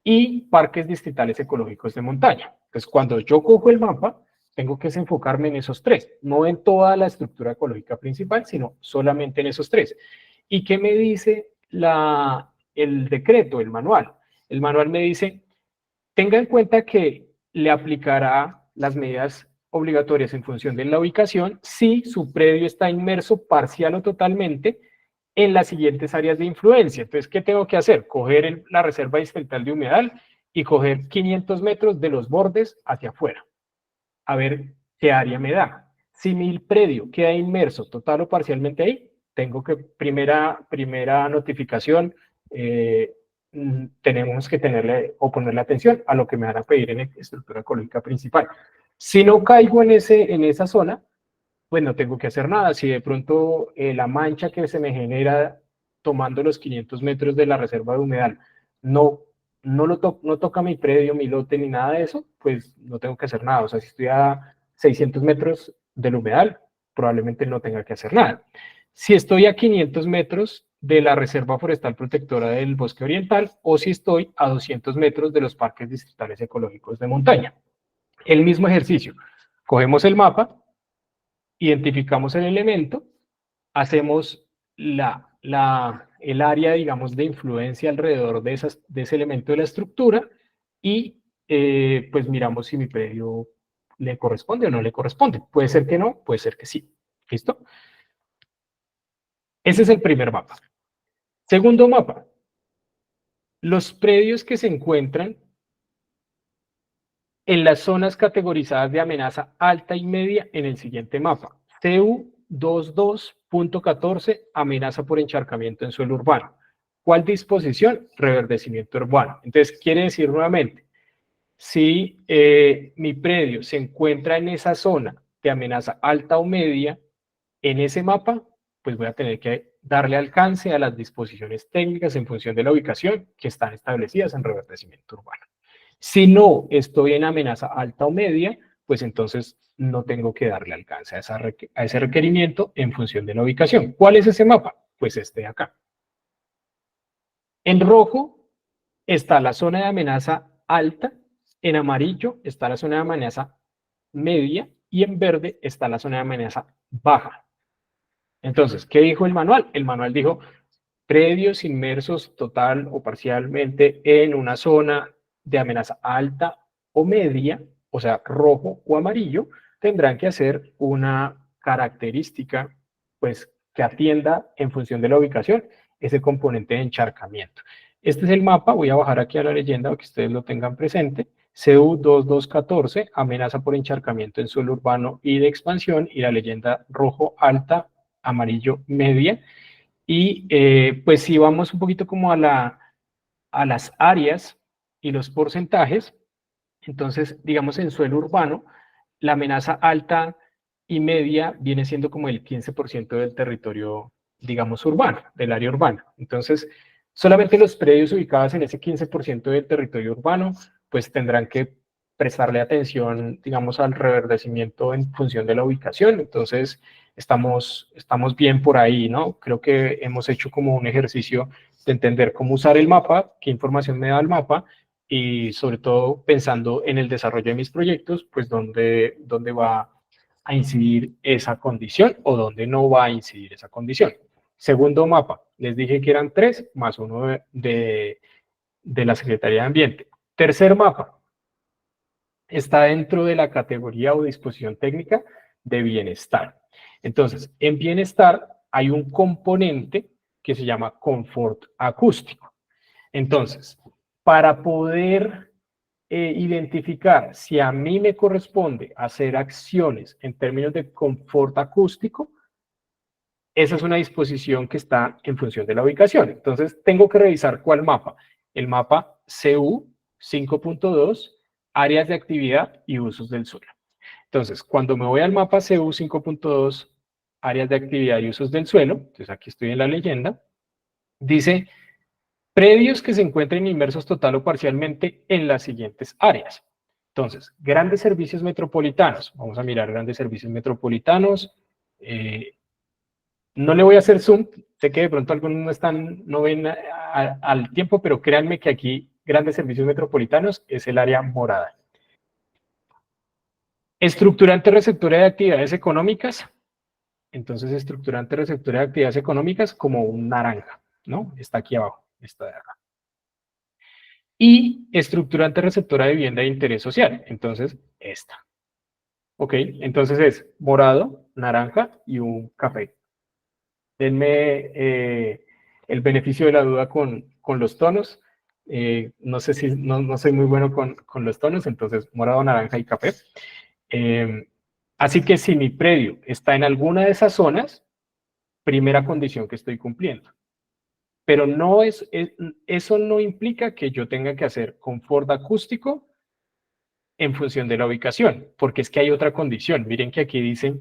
y parques distritales ecológicos de montaña. Entonces, cuando yo cojo el mapa, tengo que enfocarme en esos 3, no en toda la estructura ecológica principal, sino solamente en esos 3. ¿Y qué me dice el decreto, el manual? El manual me dice, tenga en cuenta que le aplicará las medidas obligatorias en función de la ubicación si su predio está inmerso parcial o totalmente en las siguientes áreas de influencia. Entonces, ¿qué tengo que hacer? Coger la reserva distrital de humedal y coger 500 metros de los bordes hacia afuera. A ver qué área me da. Si mi predio queda inmerso total o parcialmente ahí, tengo que, primera notificación, tenemos que ponerle atención a lo que me van a pedir en estructura ecológica principal. Si no caigo en esa zona, pues no tengo que hacer nada. Si de pronto la mancha que se me genera tomando los 500 metros de la reserva de humedal no toca mi predio, mi lote ni nada de eso, pues no tengo que hacer nada. O sea, si estoy a 600 metros del humedal, probablemente no tenga que hacer nada. Si estoy a 500 metros de la Reserva Forestal Protectora del Bosque Oriental o si estoy a 200 metros de los parques distritales ecológicos de montaña. El mismo ejercicio. Cogemos el mapa, identificamos el elemento, hacemos el área, digamos, de influencia alrededor de ese elemento de la estructura y pues miramos si mi predio le corresponde o no le corresponde. Puede ser que no, puede ser que sí. ¿Listo? Ese es el primer mapa. Segundo mapa. Los predios que se encuentran en las zonas categorizadas de amenaza alta y media en el siguiente mapa. CU 22.14, amenaza por encharcamiento en suelo urbano. ¿Cuál disposición? Reverdecimiento urbano. Entonces, quiere decir nuevamente, si mi predio se encuentra en esa zona de amenaza alta o media, en ese mapa, pues voy a tener que darle alcance a las disposiciones técnicas en función de la ubicación que están establecidas en reverdecimiento urbano. Si no estoy en amenaza alta o media, pues entonces no tengo que darle alcance a ese requerimiento en función de la ubicación. ¿Cuál es ese mapa? Pues este de acá. En rojo está la zona de amenaza alta, en amarillo está la zona de amenaza media y en verde está la zona de amenaza baja. Entonces, ¿qué dijo el manual? El manual dijo, predios inmersos total o parcialmente en una zona de amenaza alta o media, o sea, rojo o amarillo, tendrán que hacer una característica, pues, que atienda en función de la ubicación ese componente de encharcamiento. Este es el mapa, voy a bajar aquí a la leyenda para que ustedes lo tengan presente. CU 2214, amenaza por encharcamiento en suelo urbano y de expansión, y la leyenda rojo alta, amarillo media. Y pues si vamos un poquito como a las áreas y los porcentajes, entonces digamos en suelo urbano, la amenaza alta y media viene siendo como el 15% del territorio, digamos, urbano, del área urbana. Entonces, solamente los predios ubicados en ese 15% del territorio urbano, pues tendrán que prestarle atención, digamos, al reverdecimiento en función de la ubicación. Entonces, estamos bien por ahí, ¿no? Creo que hemos hecho como un ejercicio de entender cómo usar el mapa, qué información me da el mapa, y sobre todo pensando en el desarrollo de mis proyectos, pues dónde va a incidir esa condición o dónde no va a incidir esa condición. Segundo mapa, les dije que eran 3 más uno de la Secretaría de Ambiente. Tercer mapa, está dentro de la categoría o disposición técnica de bienestar. Entonces, en bienestar hay un componente que se llama confort acústico. Entonces, para poder identificar si a mí me corresponde hacer acciones en términos de confort acústico, esa es una disposición que está en función de la ubicación. Entonces, tengo que revisar cuál mapa. El mapa CU 5.2, áreas de actividad y usos del suelo. Entonces, cuando me voy al mapa CU 5.2, áreas de actividad y usos del suelo, entonces aquí estoy en la leyenda, dice predios que se encuentren inmersos total o parcialmente en las siguientes áreas. Entonces, grandes servicios metropolitanos. Vamos a mirar grandes servicios metropolitanos. No le voy a hacer zoom. Sé que de pronto algunos no ven al tiempo, pero créanme que aquí grandes servicios metropolitanos es el área morada. Estructurante receptora de actividades económicas. Entonces, estructurante receptora de actividades económicas como un naranja, ¿no? Está aquí abajo, está de acá. Y estructurante receptora de vivienda de interés social. Entonces, esta. Ok, entonces es morado, naranja y un café. Denme el beneficio de la duda con los tonos. No sé si, no soy muy bueno con los tonos, entonces morado, naranja y café. Así que si mi predio está en alguna de esas zonas, primera condición que estoy cumpliendo. Pero no eso no implica que yo tenga que hacer confort acústico en función de la ubicación, porque es que hay otra condición. Miren que aquí dice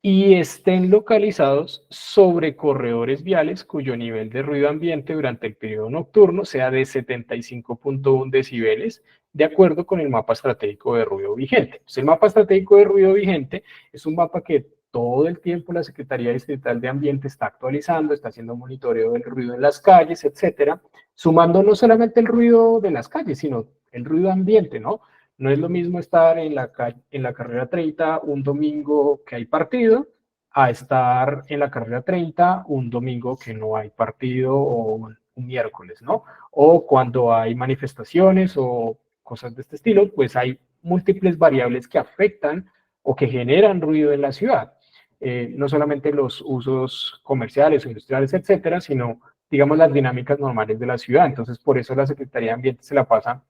y estén localizados sobre corredores viales cuyo nivel de ruido ambiente durante el periodo nocturno sea de 75.1 decibeles, de acuerdo con el mapa estratégico de ruido vigente. Entonces, el mapa estratégico de ruido vigente es un mapa que todo el tiempo la Secretaría Distrital de Ambiente está actualizando, está haciendo monitoreo del ruido en las calles, etcétera, sumando no solamente el ruido de las calles, sino el ruido ambiente, ¿no? No es lo mismo estar en la carrera 30 un domingo que hay partido, a estar en la carrera 30 un domingo que no hay partido o un miércoles, ¿no? O cuando hay manifestaciones o cosas de este estilo, pues hay múltiples variables que afectan o que generan ruido en la ciudad. No solamente los usos comerciales o industriales, etcétera, sino, digamos, las dinámicas normales de la ciudad. Entonces, por eso la Secretaría de Ambiente se la pasa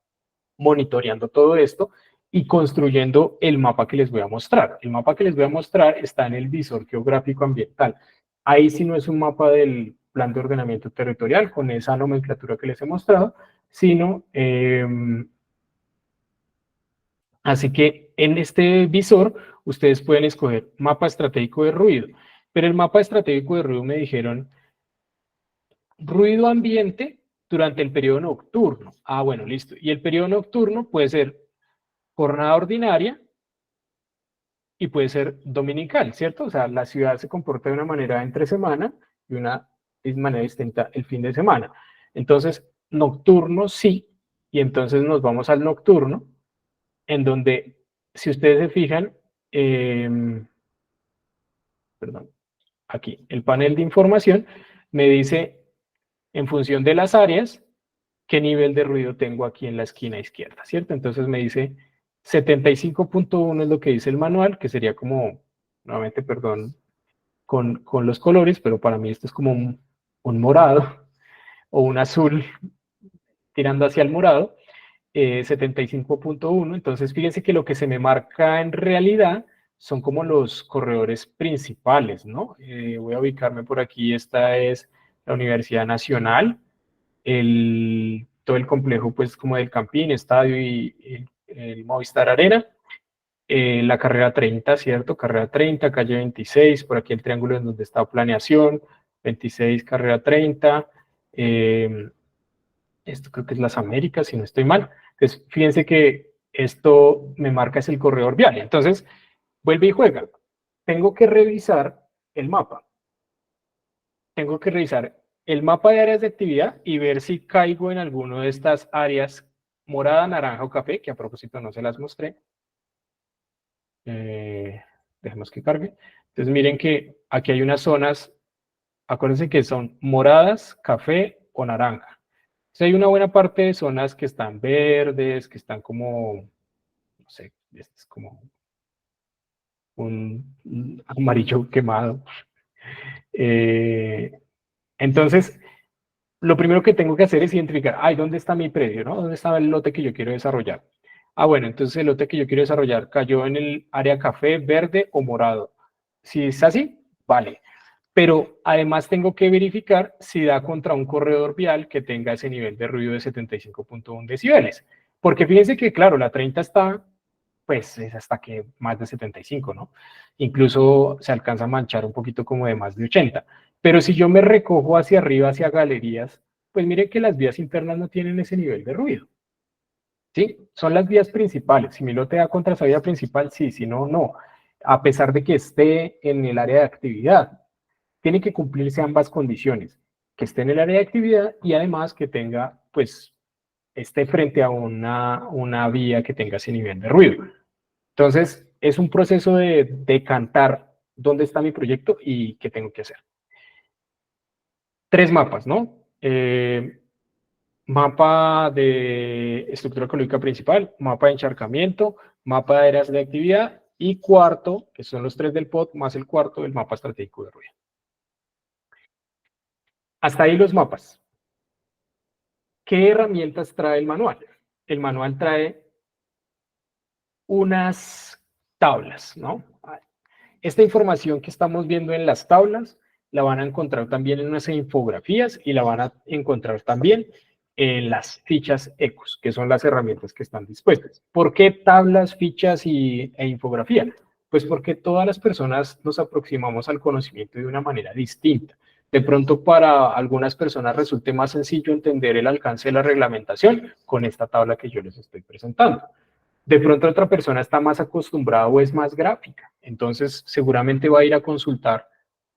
monitoreando todo esto y construyendo el mapa que les voy a mostrar. El mapa que les voy a mostrar está en el visor geográfico ambiental. Ahí sí no es un mapa del plan de ordenamiento territorial con esa nomenclatura que les he mostrado, sino así que en este visor ustedes pueden escoger mapa estratégico de ruido, pero el mapa estratégico de ruido me dijeron ruido ambiente durante el periodo nocturno. Ah, bueno, listo. Y el periodo nocturno puede ser jornada ordinaria y puede ser dominical, ¿cierto? O sea, la ciudad se comporta de una manera entre semana y una manera distinta el fin de semana. Entonces, nocturno sí, y entonces nos vamos al nocturno, en donde, si ustedes se fijan, perdón, aquí, el panel de información me dice, en función de las áreas, qué nivel de ruido tengo aquí en la esquina izquierda, ¿cierto? Entonces me dice 75.1 es lo que dice el manual, que sería como, nuevamente, perdón, con los colores, pero para mí esto es como un morado o un azul tirando hacia el morado, 75.1. Entonces, fíjense que lo que se me marca en realidad son como los corredores principales, ¿no? Voy a ubicarme por aquí. Esta es la Universidad Nacional, todo el complejo, pues, como del Campín, Estadio y el Movistar Arena. La carrera 30, ¿cierto? Carrera 30, calle 26, por aquí el triángulo en donde está planeación, 26, carrera 30. Esto creo que es las Américas, si no estoy mal. Entonces, fíjense que esto me marca es el corredor vial. Entonces, vuelve y juega. Tengo que revisar el mapa. Tengo que revisar el mapa de áreas de actividad y ver si caigo en alguno de estas áreas morada, naranja o café, que a propósito no se las mostré. Dejemos que cargue. Entonces, miren que aquí hay unas zonas, acuérdense que son moradas, café o naranja. Entonces, hay una buena parte de zonas que están verdes, que están como, no sé, es como un amarillo quemado. Entonces, lo primero que tengo que hacer es identificar, ay, ¿dónde está mi predio? ¿No? ¿Dónde está el lote que yo quiero desarrollar? Ah, bueno, entonces el lote que yo quiero desarrollar cayó en el área café, verde o morado. Si es así, vale. Pero además tengo que verificar si da contra un corredor vial que tenga ese nivel de ruido de 75.1 decibeles. Porque fíjense que, claro, la 30 está, pues, es hasta que más de 75, ¿no? Incluso se alcanza a manchar un poquito como de más de 80. Pero si yo me recojo hacia arriba, hacia galerías, pues mire que las vías internas no tienen ese nivel de ruido. ¿Sí? Son las vías principales. Si mi lote da contra esa vía principal, sí, si no, no. A pesar de que esté en el área de actividad, tiene que cumplirse ambas condiciones, que esté en el área de actividad y además que tenga, pues, esté frente a una vía que tenga ese nivel de ruido. Entonces, es un proceso de decantar dónde está mi proyecto y qué tengo que hacer. 3 mapas, ¿no? Mapa de estructura ecológica principal, mapa de encharcamiento, mapa de áreas de actividad y cuarto, que son los 3 del POT, más el cuarto, el mapa estratégico de ruido. Hasta ahí los mapas. ¿Qué herramientas trae el manual? El manual trae unas tablas, ¿no? Esta información que estamos viendo en las tablas la van a encontrar también en unas infografías y la van a encontrar también en las fichas ECOS, que son las herramientas que están dispuestas. ¿Por qué tablas, fichas e infografía? Pues porque todas las personas nos aproximamos al conocimiento de una manera distinta. De pronto para algunas personas resulte más sencillo entender el alcance de la reglamentación con esta tabla que yo les estoy presentando. De pronto otra persona está más acostumbrada o es más gráfica, entonces seguramente va a ir a consultar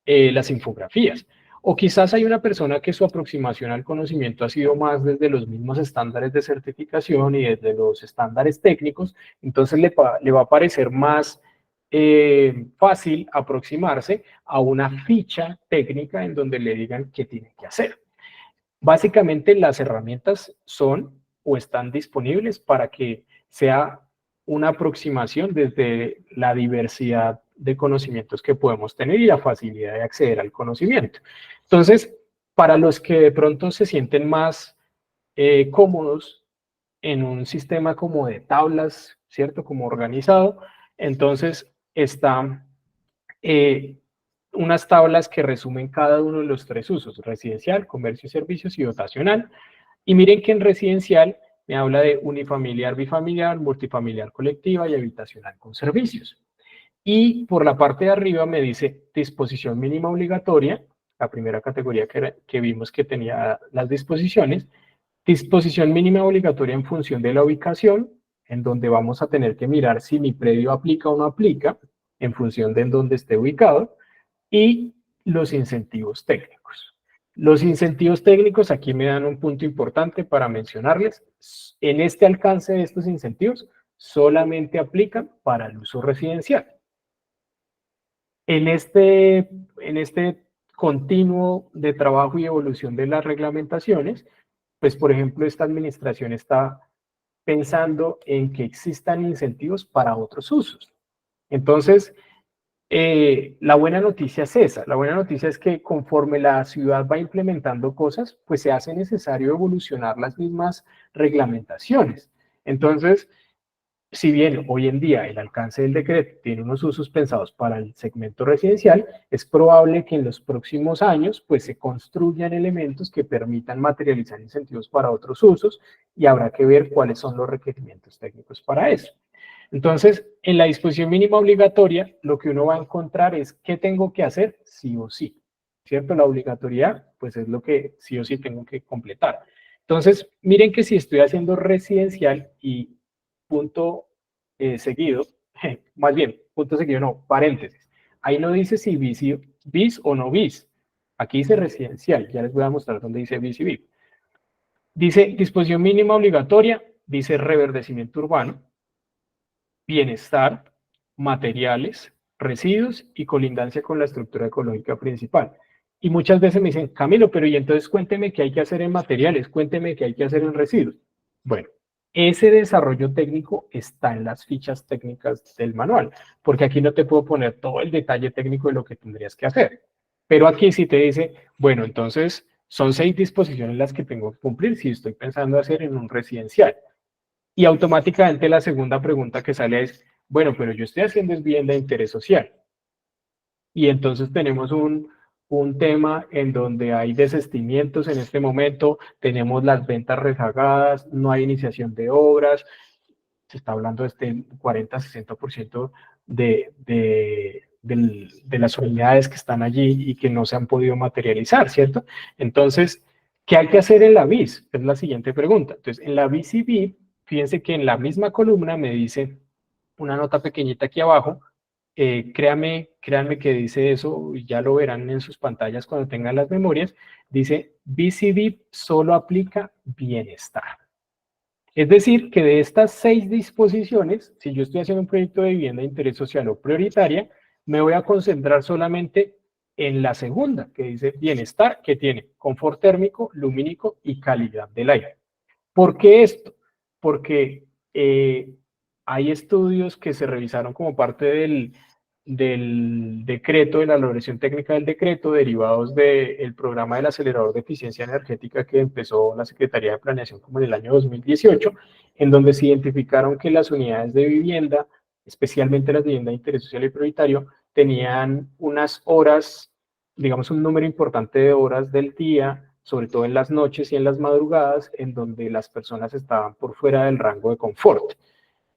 las infografías. O quizás hay una persona que su aproximación al conocimiento ha sido más desde los mismos estándares de certificación y desde los estándares técnicos, entonces le va a parecer más fácil aproximarse a una ficha técnica en donde le digan qué tiene que hacer. Básicamente las herramientas son o están disponibles para que sea una aproximación desde la diversidad de conocimientos que podemos tener y la facilidad de acceder al conocimiento. Entonces, para los que de pronto se sienten más cómodos en un sistema como de tablas, ¿cierto? Como organizado. Entonces, está unas tablas que resumen cada uno de los tres usos: residencial, comercio y servicios y dotacional. Y miren que en residencial me habla de unifamiliar, bifamiliar, multifamiliar colectiva y habitacional con servicios. Y por la parte de arriba me dice disposición mínima obligatoria, la primera categoría que vimos que tenía las disposiciones, disposición mínima obligatoria en función de la ubicación, en donde vamos a tener que mirar si mi predio aplica o no aplica, en función de en dónde esté ubicado, y los incentivos técnicos. Los incentivos técnicos aquí me dan un punto importante para mencionarles. En este alcance de estos incentivos solamente aplican para el uso residencial. En este continuo de trabajo y evolución de las reglamentaciones, pues por ejemplo esta administración está pensando en que existan incentivos para otros usos. Entonces, la buena noticia es esa. La buena noticia es que conforme la ciudad va implementando cosas, pues se hace necesario evolucionar las mismas reglamentaciones. Entonces, si bien hoy en día el alcance del decreto tiene unos usos pensados para el segmento residencial, es probable que en los próximos años pues se construyan elementos que permitan materializar incentivos para otros usos, y habrá que ver cuáles son los requerimientos técnicos para eso. Entonces, en la disposición mínima obligatoria, lo que uno va a encontrar es qué tengo que hacer sí o sí, ¿cierto? La obligatoriedad, pues es lo que sí o sí tengo que completar. Entonces, miren que si estoy haciendo residencial y punto seguido, más bien, punto seguido no, paréntesis. Ahí no dice si bis o no bis. Aquí dice residencial, ya les voy a mostrar dónde dice bis y bis. Dice disposición mínima obligatoria, dice reverdecimiento urbano, bienestar, materiales, residuos y colindancia con la estructura ecológica principal. Y muchas veces me dicen, Camilo, pero y entonces cuénteme qué hay que hacer en materiales, cuénteme qué hay que hacer en residuos. Bueno, ese desarrollo técnico está en las fichas técnicas del manual, porque aquí no te puedo poner todo el detalle técnico de lo que tendrías que hacer. Pero aquí sí te dice, bueno, entonces son 6 disposiciones las que tengo que cumplir si estoy pensando hacer en un residencial. Y automáticamente la segunda pregunta que sale es, bueno, pero yo estoy haciendo es vivienda de interés social. Y entonces tenemos un tema en donde hay desistimientos en este momento, tenemos las ventas rezagadas, no hay iniciación de obras, se está hablando de este 40-60% de las unidades que están allí y que no se han podido materializar, ¿cierto? Entonces, ¿qué hay que hacer en la BIS? Es la siguiente pregunta. Entonces, en la BIS y BID, fíjense que en la misma columna me dice una nota pequeñita aquí abajo, créanme que dice eso, ya lo verán en sus pantallas cuando tengan las memorias, dice BIS y BID solo aplica bienestar. Es decir, que de estas 6 disposiciones, si yo estoy haciendo un proyecto de vivienda de interés social o prioritaria, me voy a concentrar solamente en la segunda, que dice bienestar, que tiene confort térmico, lumínico y calidad del aire. ¿Por qué esto? Porque hay estudios que se revisaron como parte del decreto, de la elaboración técnica del decreto, derivados del programa del acelerador de eficiencia energética que empezó la Secretaría de Planeación como en el año 2018, en donde se identificaron que las unidades de vivienda, especialmente las de vivienda de interés social y prioritario, tenían unas horas, digamos un número importante de horas del día, sobre todo en las noches y en las madrugadas, en donde las personas estaban por fuera del rango de confort.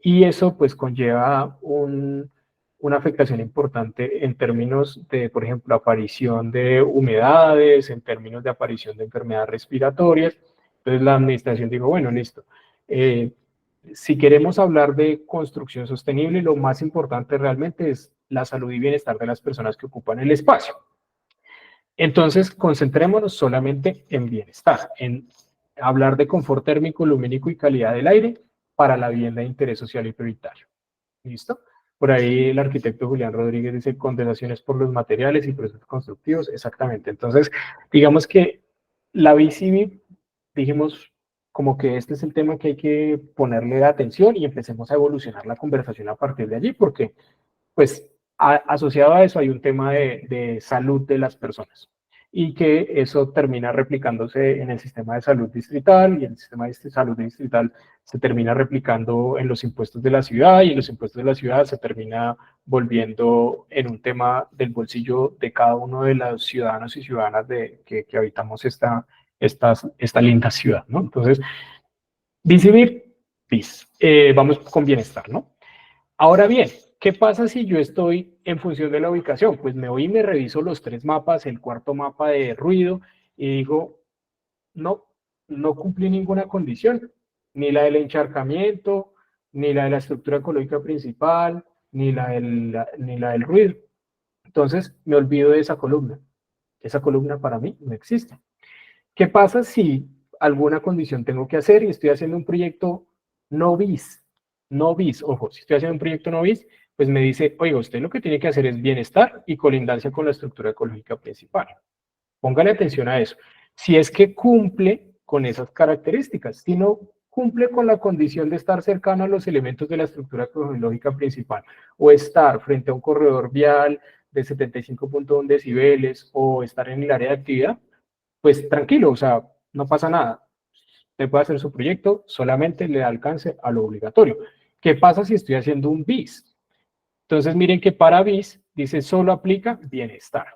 Y eso pues conlleva una afectación importante en términos de, por ejemplo, aparición de humedades, en términos de aparición de enfermedades respiratorias. Entonces la administración dijo, bueno, listo. Si queremos hablar de construcción sostenible, lo más importante realmente es la salud y bienestar de las personas que ocupan el espacio. Entonces, concentrémonos solamente en bienestar, en hablar de confort térmico, lumínico y calidad del aire para la vivienda de interés social y prioritario. ¿Listo? Por ahí el arquitecto Julián Rodríguez dice condenaciones por los materiales y procesos constructivos. Exactamente. Entonces, digamos que la BCB, dijimos como que este es el tema que hay que ponerle atención y empecemos a evolucionar la conversación a partir de allí, porque pues asociado a eso hay un tema de salud de las personas. y que eso termina replicándose en el sistema de salud distrital, y el sistema de salud distrital se termina replicando en los impuestos de la ciudad, y en los impuestos de la ciudad se termina volviendo en un tema del bolsillo de cada uno de los ciudadanos y ciudadanas que habitamos esta linda ciudad, ¿no? Entonces, vivir, bis. Vamos con bienestar, ¿no? Ahora bien, ¿qué pasa si yo estoy en función de la ubicación? Pues me voy y me reviso los 3 mapas, el cuarto mapa de ruido, y digo, no, no cumplí ninguna condición, ni la del encharcamiento, ni la de la estructura ecológica principal, ni ni la del ruido. Entonces me olvido de esa columna. Esa columna para mí no existe. ¿Qué pasa si alguna condición tengo que hacer y estoy haciendo un proyecto no bis? No bis, ojo, si estoy haciendo un proyecto no bis, pues me dice, oiga, usted lo que tiene que hacer es bienestar y colindancia con la estructura ecológica principal. Póngale atención a eso. Si es que cumple con esas características, si no cumple con la condición de estar cercano a los elementos de la estructura ecológica principal, o estar frente a un corredor vial de 75.1 decibeles, o estar en el área de actividad, pues tranquilo, o sea, no pasa nada. Usted puede hacer su proyecto, solamente le da alcance a lo obligatorio. ¿Qué pasa si estoy haciendo un BIS? Entonces miren que para BIS dice solo aplica bienestar.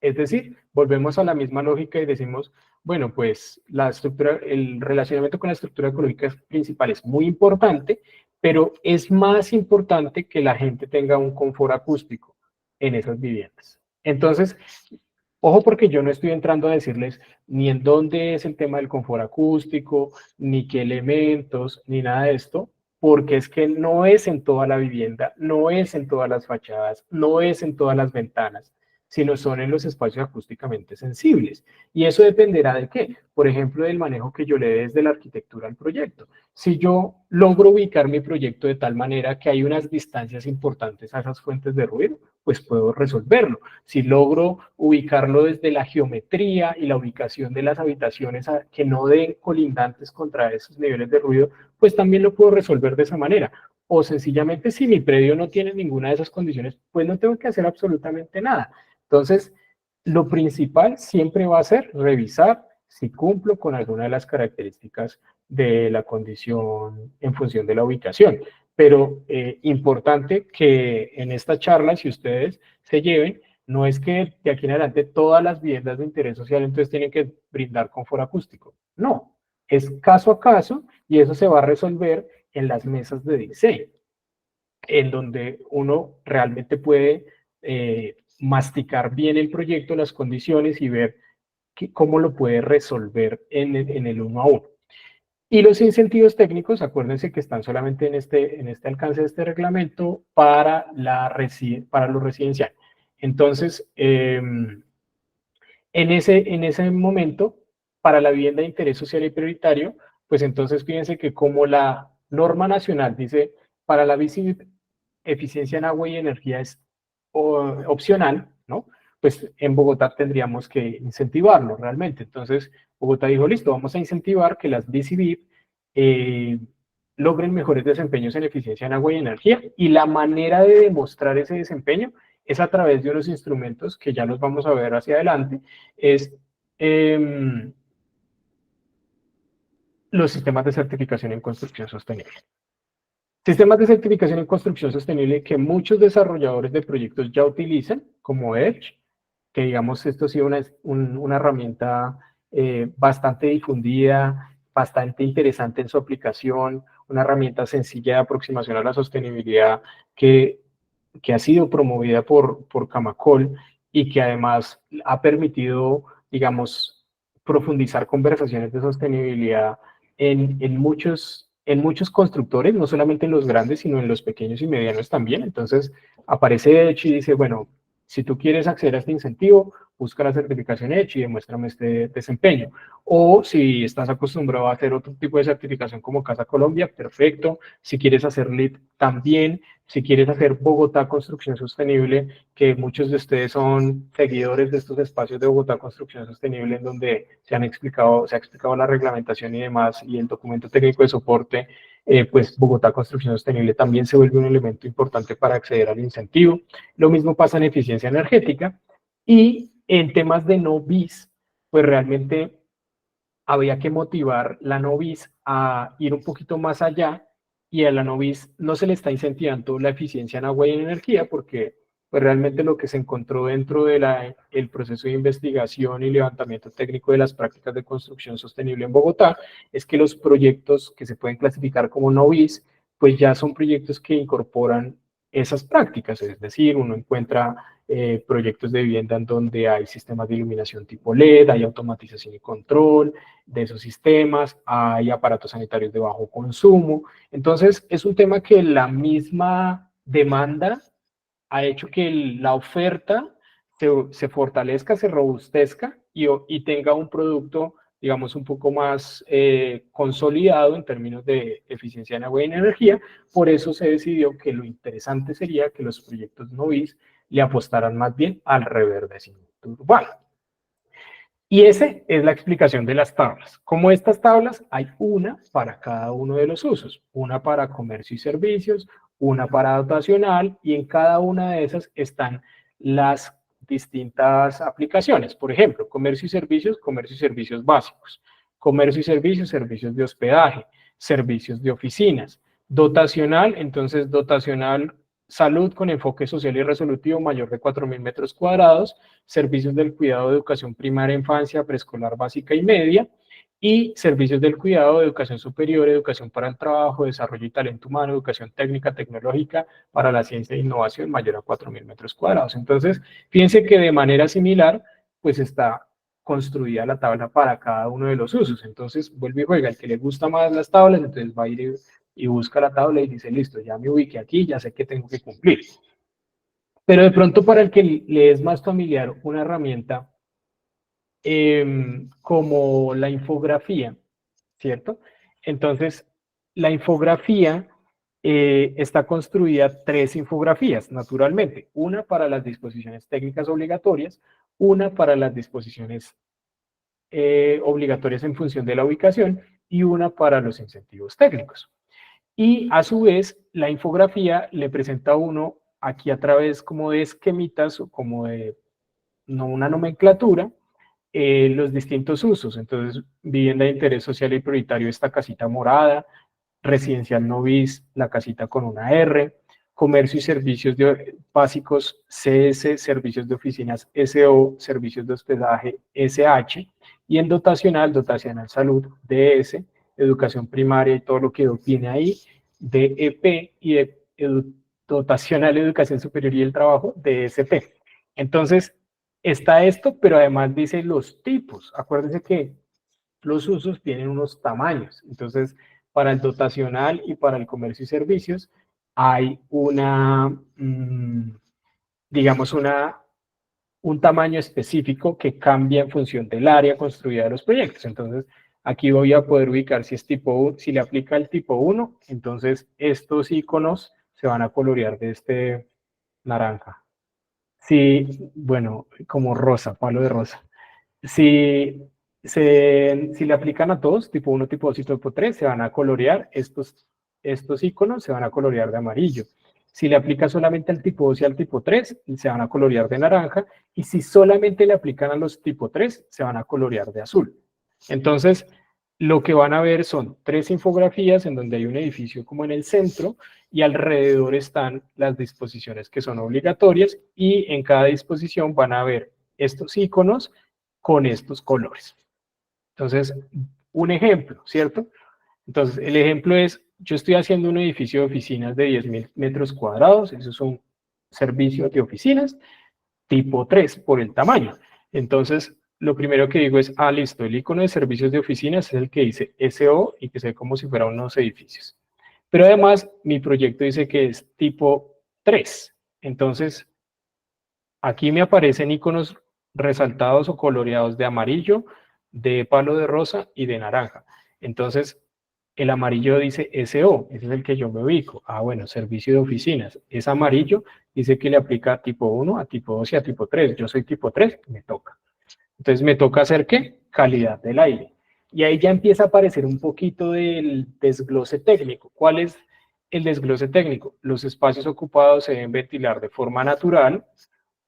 Es decir, volvemos a la misma lógica y decimos, bueno, pues la estructura, el relacionamiento con la estructura ecológica principal es muy importante, pero es más importante que la gente tenga un confort acústico en esas viviendas. Entonces, ojo, porque yo no estoy entrando a decirles ni en dónde es el tema del confort acústico, ni qué elementos, ni nada de esto, porque es que no es en toda la vivienda, no es en todas las fachadas, no es en todas las ventanas, sino son en los espacios acústicamente sensibles. Y eso dependerá de qué, por ejemplo, del manejo que yo le dé desde la arquitectura al proyecto. Si yo logro ubicar mi proyecto de tal manera que hay unas distancias importantes a esas fuentes de ruido, pues puedo resolverlo. Si logro ubicarlo desde la geometría y la ubicación de las habitaciones que no den colindantes contra esos niveles de ruido, pues también lo puedo resolver de esa manera. O sencillamente, si mi predio no tiene ninguna de esas condiciones, pues no tengo que hacer absolutamente nada. Entonces, lo principal siempre va a ser revisar si cumplo con alguna de las características de la condición en función de la ubicación. Pero importante que en esta charla, si ustedes se lleven, no es que de aquí en adelante todas las viviendas de interés social entonces tienen que brindar confort acústico. No, es caso a caso y eso se va a resolver en las mesas de diseño, en donde uno realmente puede masticar bien el proyecto, las condiciones y ver cómo lo puede resolver en el uno a uno. Y los incentivos técnicos, acuérdense que están solamente en este alcance de este reglamento para lo residencial. Entonces, en ese momento, para la vivienda de interés social y prioritario, pues entonces fíjense que como la norma nacional dice, para la eficiencia en agua y energía es opcional, ¿no? Pues en Bogotá tendríamos que incentivarlo realmente. Entonces, Bogotá dijo, listo, vamos a incentivar que las BCB logren mejores desempeños en eficiencia en agua y energía. Y la manera de demostrar ese desempeño es a través de unos instrumentos que ya los vamos a ver hacia adelante, es los sistemas de certificación en construcción sostenible. Sistemas de certificación en construcción sostenible que muchos desarrolladores de proyectos ya utilizan, como Edge, que digamos esto ha sido una herramienta bastante difundida, bastante interesante en su aplicación, una herramienta sencilla de aproximación a la sostenibilidad que ha sido promovida por Camacol y que además ha permitido, digamos, profundizar conversaciones de sostenibilidad en muchos constructores, no solamente en los grandes, sino en los pequeños y medianos también. Entonces, aparece Edge y dice, bueno, si tú quieres acceder a este incentivo, busca la certificación Edge y demuéstrame este desempeño. O si estás acostumbrado a hacer otro tipo de certificación como Casa Colombia, perfecto. Si quieres hacer LEED, también. Si quieres hacer Bogotá Construcción Sostenible, que muchos de ustedes son seguidores de estos espacios de Bogotá Construcción Sostenible, en donde se ha explicado la reglamentación y demás, y el documento técnico de soporte, pues Bogotá Construcción Sostenible también se vuelve un elemento importante para acceder al incentivo. Lo mismo pasa en eficiencia energética, y en temas de no bis, pues realmente había que motivar la novice a ir un poquito más allá, y a la novice no se le está incentivando la eficiencia en agua y en energía, porque pues realmente lo que se encontró dentro de el proceso de investigación y levantamiento técnico de las prácticas de construcción sostenible en Bogotá es que los proyectos que se pueden clasificar como novice, pues ya son proyectos que incorporan esas prácticas, es decir, uno encuentra proyectos de vivienda en donde hay sistemas de iluminación tipo LED, hay automatización y control de esos sistemas, hay aparatos sanitarios de bajo consumo. Entonces, es un tema que la misma demanda ha hecho que la oferta se fortalezca, se robustezca y tenga un producto, digamos, un poco más consolidado en términos de eficiencia en agua y en energía. Por eso se decidió que lo interesante sería que los proyectos Novis le apostaran más bien al reverdecimiento urbano. Y esa es la explicación de las tablas. Como estas tablas, hay una para cada uno de los usos. Una para comercio y servicios, una para dotacional, y en cada una de esas están las distintas aplicaciones. Por ejemplo, comercio y servicios básicos. Comercio y servicios, servicios de hospedaje, servicios de oficinas. Dotacional, entonces dotacional salud con enfoque social y resolutivo mayor de 4.000 metros cuadrados, servicios del cuidado de educación primaria, infancia, preescolar, básica y media, y servicios del cuidado de educación superior, educación para el trabajo, desarrollo y talento humano, educación técnica, tecnológica para la ciencia e innovación mayor a 4.000 metros cuadrados. Entonces, fíjense que de manera similar, pues está construida la tabla para cada uno de los usos. Entonces, vuelve y juega, el que le gusta más las tablas, entonces va a ir y busca la tabla y dice, listo, ya me ubiqué aquí, ya sé que tengo que cumplir. Pero de pronto para el que le es más familiar una herramienta como la infografía, ¿cierto? Entonces, la infografía está construida tres infografías, naturalmente. Una para las disposiciones técnicas obligatorias, una para las disposiciones obligatorias en función de la ubicación y una para los incentivos técnicos. Y a su vez, la infografía le presenta a uno aquí a través como de esquemitas o como de no una nomenclatura, los distintos usos. Entonces, vivienda de interés social y prioritario, esta casita morada, residencial no bis, la casita con una R, comercio y servicios básicos CS, servicios de oficinas SO, servicios de hospedaje SH, y en dotacional, dotacional salud DS, educación primaria y todo lo que viene ahí, DEP y de dotacional educación superior y el trabajo DSP. Entonces, está esto, pero además dice los tipos. Acuérdense que los usos tienen unos tamaños. Entonces, para el dotacional y para el comercio y servicios hay digamos, un tamaño específico que cambia en función del área construida de los proyectos. Entonces, aquí voy a poder ubicar si es tipo 1, si le aplica el tipo 1, entonces estos iconos se van a colorear de este naranja. Sí, bueno, como rosa, palo de rosa. Si, si le aplican a todos, tipo 1, tipo 2 y tipo 3, se van a colorear, estos iconos se van a colorear de amarillo. Si le aplica solamente al tipo 2 y al tipo 3, se van a colorear de naranja. Y si solamente le aplican a los tipo 3, se van a colorear de azul. Entonces, lo que van a ver son tres infografías en donde hay un edificio como en el centro y alrededor están las disposiciones que son obligatorias, y en cada disposición van a ver estos iconos con estos colores. Entonces, un ejemplo, ¿cierto? Entonces, el ejemplo es, yo estoy haciendo un edificio de oficinas de 10.000 metros cuadrados, eso es un servicio de oficinas, tipo 3 por el tamaño. Entonces, lo primero que digo es, listo, el icono de servicios de oficinas es el que dice SO y que se ve como si fueran unos edificios. Pero además, mi proyecto dice que es tipo 3. Entonces, aquí me aparecen iconos resaltados o coloreados de amarillo, de palo de rosa y de naranja. Entonces, el amarillo dice SO, ese es el que yo me ubico. Bueno, servicio de oficinas. Es amarillo, dice que le aplica a tipo 1, a tipo 2 y a tipo 3. Yo soy tipo 3, me toca. Entonces, me toca hacer ¿qué? Calidad del aire. Y ahí ya empieza a aparecer un poquito del desglose técnico. ¿Cuál es el desglose técnico? Los espacios ocupados se deben ventilar de forma natural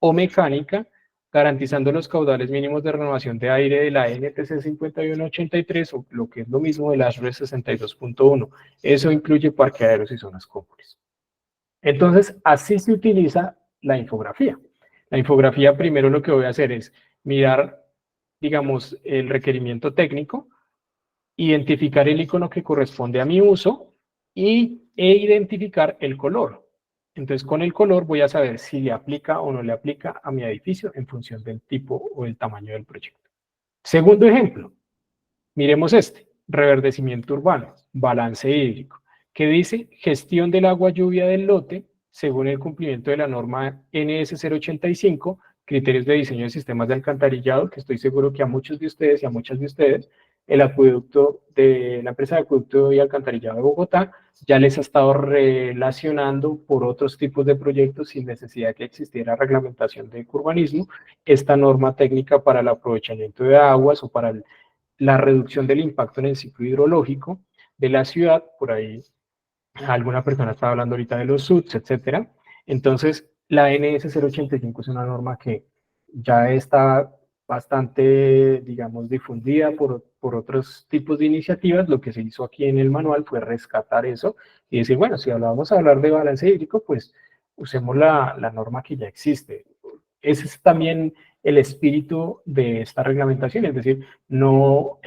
o mecánica garantizando los caudales mínimos de renovación de aire de la NTC 5183 o lo que es lo mismo de la ASHRAE 62.1. Eso incluye parqueaderos y zonas comunes. Entonces, así se utiliza la infografía. La infografía, primero lo que voy a hacer es mirar, digamos, el requerimiento técnico, identificar el icono que corresponde a mi uso e identificar el color. Entonces, con el color voy a saber si le aplica o no le aplica a mi edificio en función del tipo o el tamaño del proyecto. Segundo ejemplo, miremos este, reverdecimiento urbano, balance hídrico, que dice gestión del agua lluvia del lote según el cumplimiento de la norma NS 085, criterios de diseño de sistemas de alcantarillado, que estoy seguro que a muchos de ustedes y a muchas de ustedes, el acueducto de la empresa de acueducto y alcantarillado de Bogotá ya les ha estado relacionando por otros tipos de proyectos sin necesidad de que existiera reglamentación de urbanismo, esta norma técnica para el aprovechamiento de aguas o para la reducción del impacto en el ciclo hidrológico de la ciudad. Por ahí alguna persona estaba hablando ahorita de los SUTs, etcétera. Entonces, la NS 085 es una norma que ya está bastante, digamos, difundida por otros tipos de iniciativas. Lo que se hizo aquí en el manual fue rescatar eso y decir, bueno, si vamos a hablar de balance hídrico, pues usemos la norma que ya existe. Ese es también el espíritu de esta reglamentación, es decir, no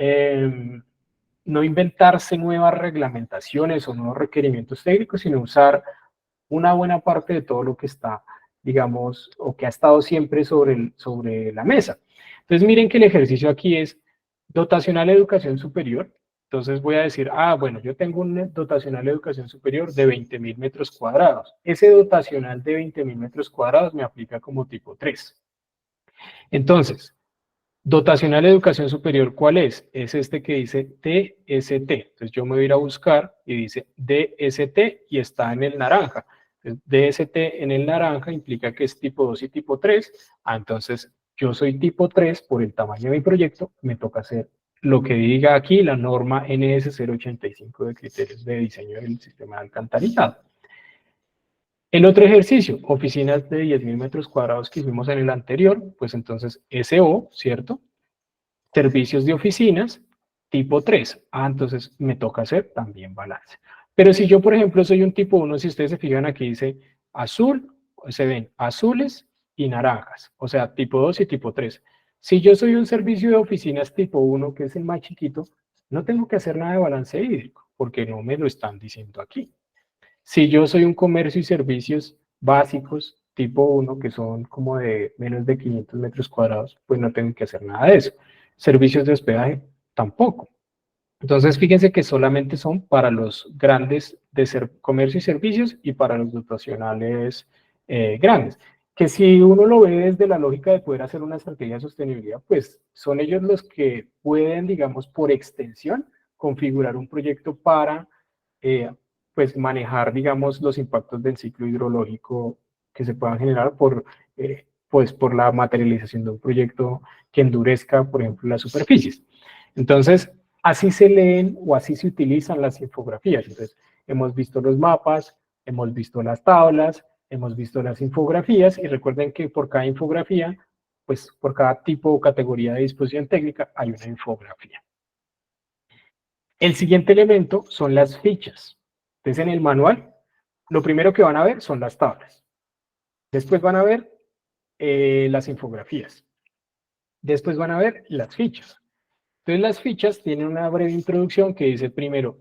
inventarse nuevas reglamentaciones o nuevos requerimientos técnicos, sino usar una buena parte de todo lo que está, digamos, o que ha estado siempre sobre la mesa. Entonces, miren que el ejercicio aquí es dotacional de educación superior. Entonces voy a decir, bueno, yo tengo un dotacional de educación superior de 20.000 metros cuadrados. Ese dotacional de 20.000 metros cuadrados me aplica como tipo 3. Entonces, dotacional de educación superior, ¿cuál es? Es este que dice DST. Entonces yo me voy a ir a buscar y dice DST y está en el naranja. Entonces, DST en el naranja implica que es tipo 2 y tipo 3. Entonces yo soy tipo 3 por el tamaño de mi proyecto, me toca hacer lo que diga aquí la norma NS 085 de criterios de diseño del sistema de alcantarillado. El otro ejercicio, oficinas de 10.000 metros cuadrados que hicimos en el anterior, pues entonces SO, ¿cierto? Servicios de oficinas, tipo 3. Entonces me toca hacer también balance. Pero si yo, por ejemplo, soy un tipo 1, si ustedes se fijan aquí dice azul, se ven azules y naranjas, o sea, tipo 2 y tipo 3. Si yo soy un servicio de oficinas tipo 1, que es el más chiquito, no tengo que hacer nada de balance hídrico, porque no me lo están diciendo aquí. Si yo soy un comercio y servicios básicos tipo 1, que son como de menos de 500 metros cuadrados, pues no tengo que hacer nada de eso. Servicios de hospedaje, tampoco. Entonces, fíjense que solamente son para los grandes de comercio y servicios y para los dotacionales grandes. Que si uno lo ve desde la lógica de poder hacer una estrategia de sostenibilidad, pues son ellos los que pueden, digamos, por extensión, configurar un proyecto para pues manejar, digamos, los impactos del ciclo hidrológico que se puedan generar pues por la materialización de un proyecto que endurezca, por ejemplo, las superficies. Entonces, así se leen o así se utilizan las infografías. Entonces, hemos visto los mapas, hemos visto las tablas, hemos visto las infografías y recuerden que por cada infografía, pues por cada tipo o categoría de disposición técnica hay una infografía. El siguiente elemento son las fichas. Entonces, en el manual, lo primero que van a ver son las tablas. Después van a ver las infografías. Después van a ver las fichas. Entonces, las fichas tienen una breve introducción que dice primero,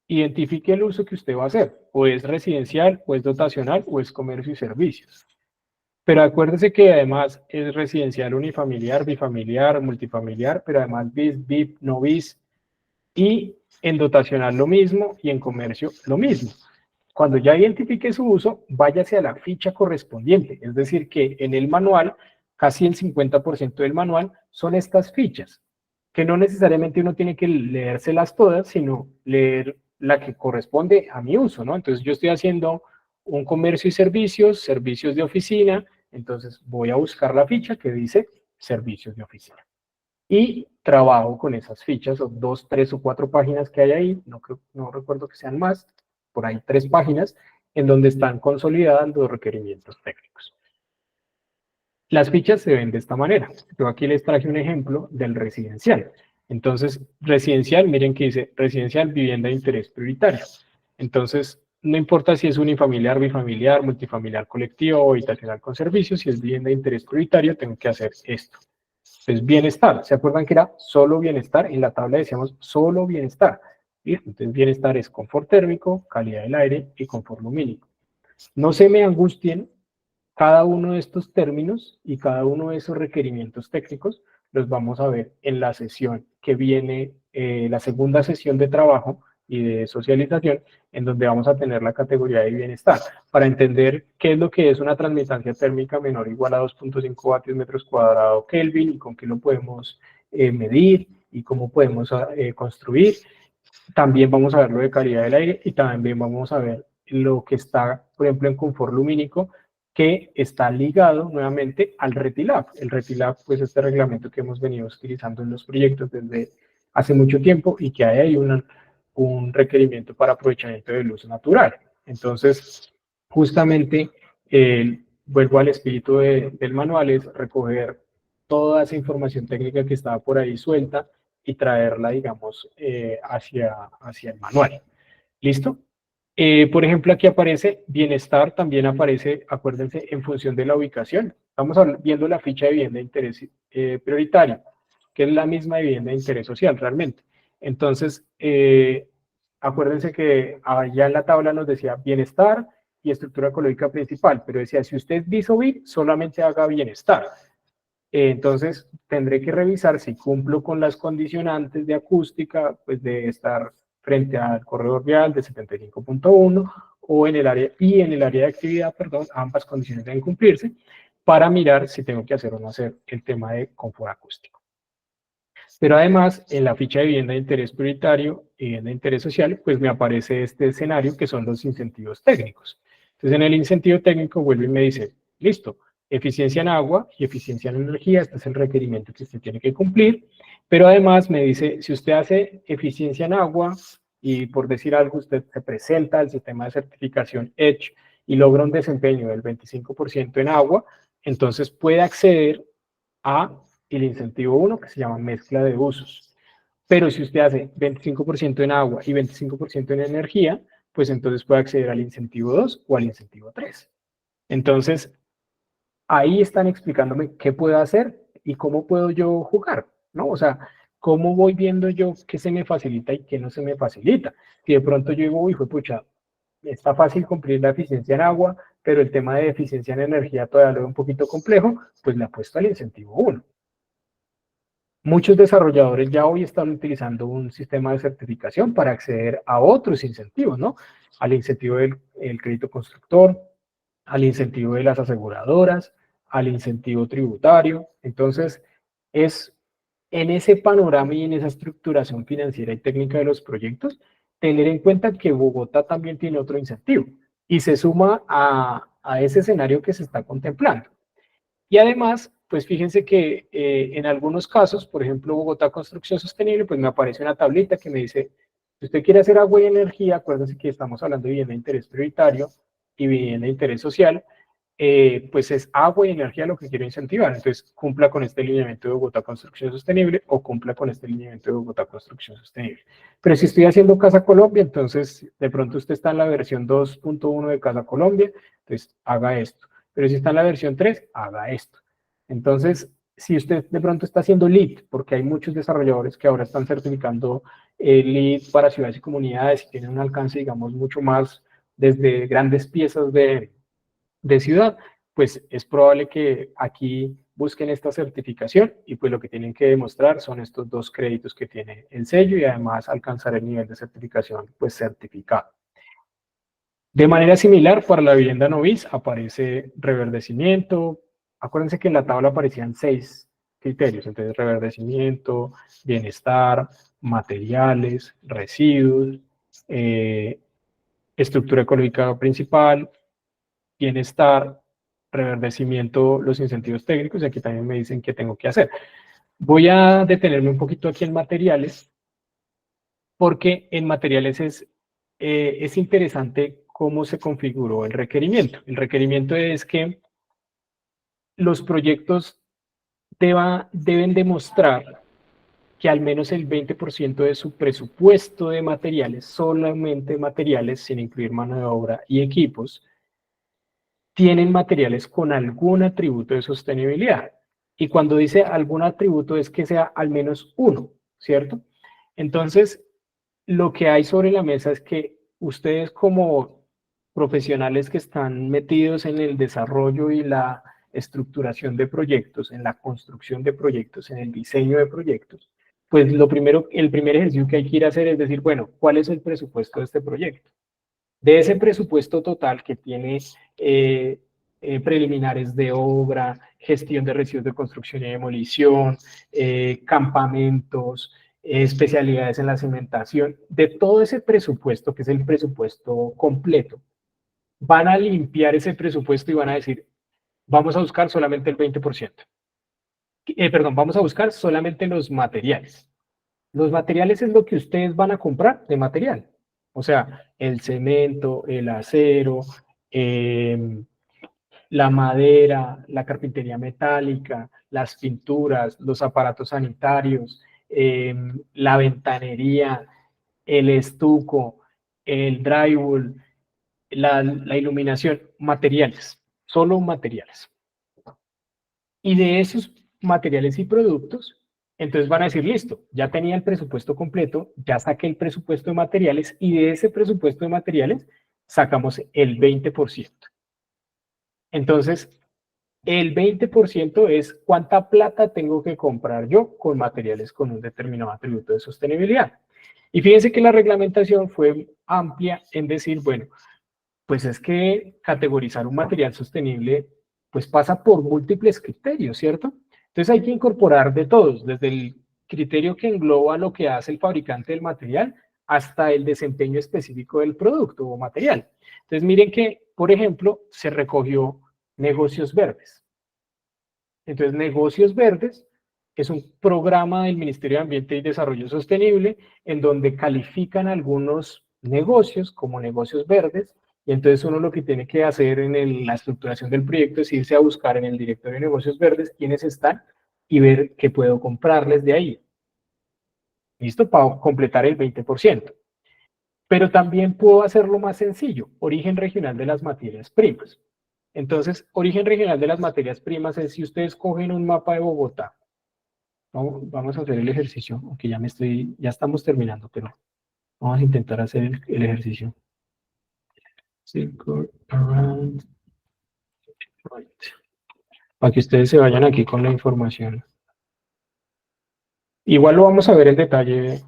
identifique el uso que usted va a hacer. O es residencial, o es dotacional, o es comercio y servicios. Pero acuérdese que además es residencial unifamiliar, bifamiliar, multifamiliar, pero además BIS, BIP, no BIS, y en dotacional lo mismo y en comercio lo mismo. Cuando ya identifique su uso, váyase a la ficha correspondiente, es decir, que en el manual, casi el 50% del manual son estas fichas, que no necesariamente uno tiene que leérselas todas, sino leer la que corresponde a mi uso, ¿no? Entonces yo estoy haciendo un comercio y servicios, servicios de oficina, entonces voy a buscar la ficha que dice servicios de oficina y trabajo con esas fichas, o 2, 3 o 4 páginas que hay ahí, no recuerdo que sean más, por ahí 3 páginas, en donde están consolidadas los requerimientos técnicos. Las fichas se ven de esta manera. Yo aquí les traje un ejemplo del residencial. Entonces, residencial, miren que dice residencial, vivienda de interés prioritario. Entonces, no importa si es unifamiliar, bifamiliar, multifamiliar colectivo o habitacional con servicios, si es vivienda de interés prioritario, tengo que hacer esto. Entonces, bienestar. ¿Se acuerdan que era solo bienestar? En la tabla decíamos solo bienestar. Entonces, bienestar es confort térmico, calidad del aire y confort lumínico. No se me angustien, cada uno de estos términos y cada uno de esos requerimientos técnicos los vamos a ver en la sesión que viene, la segunda sesión de trabajo y de socialización, en donde vamos a tener la categoría de bienestar, para entender qué es lo que es una transmitancia térmica menor o igual a 2.5 vatios metros cuadrados Kelvin y con qué lo podemos medir y cómo podemos construir. También vamos a ver lo de calidad del aire y también vamos a ver lo que está, por ejemplo, en confort lumínico, que está ligado nuevamente al RETILAB. El RETILAB, pues este reglamento que hemos venido utilizando en los proyectos desde hace mucho tiempo y que hay ahí un requerimiento para aprovechamiento de luz natural. Entonces, justamente, vuelvo al espíritu del manual, es recoger toda esa información técnica que estaba por ahí suelta y traerla, digamos, hacia el manual. ¿Listo? Por ejemplo, aquí aparece bienestar, también aparece, acuérdense, en función de la ubicación. Estamos viendo la ficha de vivienda de interés prioritario, que es la misma de vivienda de interés social realmente. Entonces, acuérdense que allá en la tabla nos decía bienestar y estructura ecológica principal, pero decía, si usted dice BIC, solamente haga bienestar. Entonces, tendré que revisar si cumplo con las condicionantes de acústica, pues de estar frente al corredor vial de 75.1 o en el área, y en el área de actividad, perdón, ambas condiciones deben cumplirse para mirar si tengo que hacer o no hacer el tema de confort acústico. Pero además, en la ficha de vivienda de interés prioritario y vivienda de interés social, pues me aparece este escenario que son los incentivos técnicos. Entonces, en el incentivo técnico vuelve y me dice, listo, eficiencia en agua y eficiencia en energía, este es el requerimiento que usted tiene que cumplir, pero además me dice, si usted hace eficiencia en agua y por decir algo, usted se presenta al sistema de certificación EDGE y logra un desempeño del 25% en agua, entonces puede acceder a el incentivo 1, que se llama mezcla de usos. Pero si usted hace 25% en agua y 25% en energía, pues entonces puede acceder al incentivo 2 o al incentivo 3. Entonces, ahí están explicándome qué puedo hacer y cómo puedo yo jugar, ¿no? O sea, cómo voy viendo yo qué se me facilita y qué no se me facilita. Si de pronto yo digo, uy, pucha, está fácil cumplir la eficiencia en agua, pero el tema de eficiencia en energía todavía lo veo un poquito complejo, pues le apuesto al incentivo 1. Muchos desarrolladores ya hoy están utilizando un sistema de certificación para acceder a otros incentivos, ¿no? Al incentivo del crédito constructor, al incentivo de las aseguradoras, al incentivo tributario. Entonces, es en ese panorama y en esa estructuración financiera y técnica de los proyectos, tener en cuenta que Bogotá también tiene otro incentivo y se suma a ese escenario que se está contemplando. Y además, pues fíjense que en algunos casos, por ejemplo, Bogotá Construcción Sostenible, pues me aparece una tablita que me dice, si usted quiere hacer agua y energía, acuérdense que estamos hablando de vivienda de interés prioritario y vivienda de interés social, pues es agua y energía lo que quiero incentivar. Entonces, cumpla con este lineamiento de Bogotá Construcción Sostenible o cumpla con este lineamiento de Bogotá Construcción Sostenible. Pero si estoy haciendo Casa Colombia, entonces de pronto usted está en la versión 2.1 de Casa Colombia, entonces haga esto. Pero si está en la versión 3, haga esto. Entonces, si usted de pronto está haciendo LEED, porque hay muchos desarrolladores que ahora están certificando LEED para ciudades y comunidades y tienen un alcance, digamos, mucho más desde grandes piezas de ciudad, pues es probable que aquí busquen esta certificación y pues lo que tienen que demostrar son estos dos créditos que tiene el sello y además alcanzar el nivel de certificación pues certificado. De manera similar, para la vivienda novis aparece reverdecimiento. Acuérdense que en la tabla aparecían 6 criterios, entonces reverdecimiento, bienestar, materiales, residuos, estructura ecológica principal, bienestar, reverdecimiento, los incentivos técnicos, y aquí también me dicen qué tengo que hacer. Voy a detenerme un poquito aquí en materiales, porque en materiales es interesante cómo se configuró el requerimiento. El requerimiento es que los proyectos deben demostrar que al menos el 20% de su presupuesto de materiales, solamente materiales, sin incluir mano de obra y equipos, tienen materiales con algún atributo de sostenibilidad. Y cuando dice algún atributo es que sea al menos uno, ¿cierto? Entonces, lo que hay sobre la mesa es que ustedes como profesionales que están metidos en el desarrollo y la estructuración de proyectos, en la construcción de proyectos, en el diseño de proyectos, pues el primer ejercicio que hay que ir a hacer es decir, bueno, ¿cuál es el presupuesto de este proyecto? De ese presupuesto total que tiene preliminares de obra, gestión de residuos de construcción y demolición, campamentos, especialidades en la cimentación, de todo ese presupuesto, que es el presupuesto completo, van a limpiar ese presupuesto y van a decir, vamos a buscar solamente el 20%. Perdón, vamos a buscar solamente los materiales. Los materiales es lo que ustedes van a comprar de material. O sea, el cemento, el acero, la madera, la carpintería metálica, las pinturas, los aparatos sanitarios, la ventanería, el estuco, el drywall, la iluminación, materiales, solo materiales. Y de esos materiales y productos, entonces van a decir, listo, ya tenía el presupuesto completo, ya saqué el presupuesto de materiales y de ese presupuesto de materiales sacamos el 20%. Entonces, el 20% es cuánta plata tengo que comprar yo con materiales con un determinado atributo de sostenibilidad. Y fíjense que la reglamentación fue amplia en decir, bueno, pues es que categorizar un material sostenible pues pasa por múltiples criterios, ¿cierto? Entonces hay que incorporar de todos, desde el criterio que engloba lo que hace el fabricante del material hasta el desempeño específico del producto o material. Entonces miren que, por ejemplo, se recogió negocios verdes. Entonces, Negocios Verdes es un programa del Ministerio de Ambiente y Desarrollo Sostenible en donde califican algunos negocios como negocios verdes y entonces uno lo que tiene que hacer en la estructuración del proyecto es irse a buscar en el directorio de negocios verdes quiénes están y ver qué puedo comprarles de ahí. ¿Listo? Para completar el 20%. Pero también puedo hacerlo más sencillo, origen regional de las materias primas. Entonces, origen regional de las materias primas es si ustedes cogen un mapa de Bogotá. Vamos a hacer el ejercicio, aunque ya estamos terminando, pero vamos a intentar hacer el ejercicio. Para que ustedes se vayan aquí con la información. Igual lo vamos a ver en detalle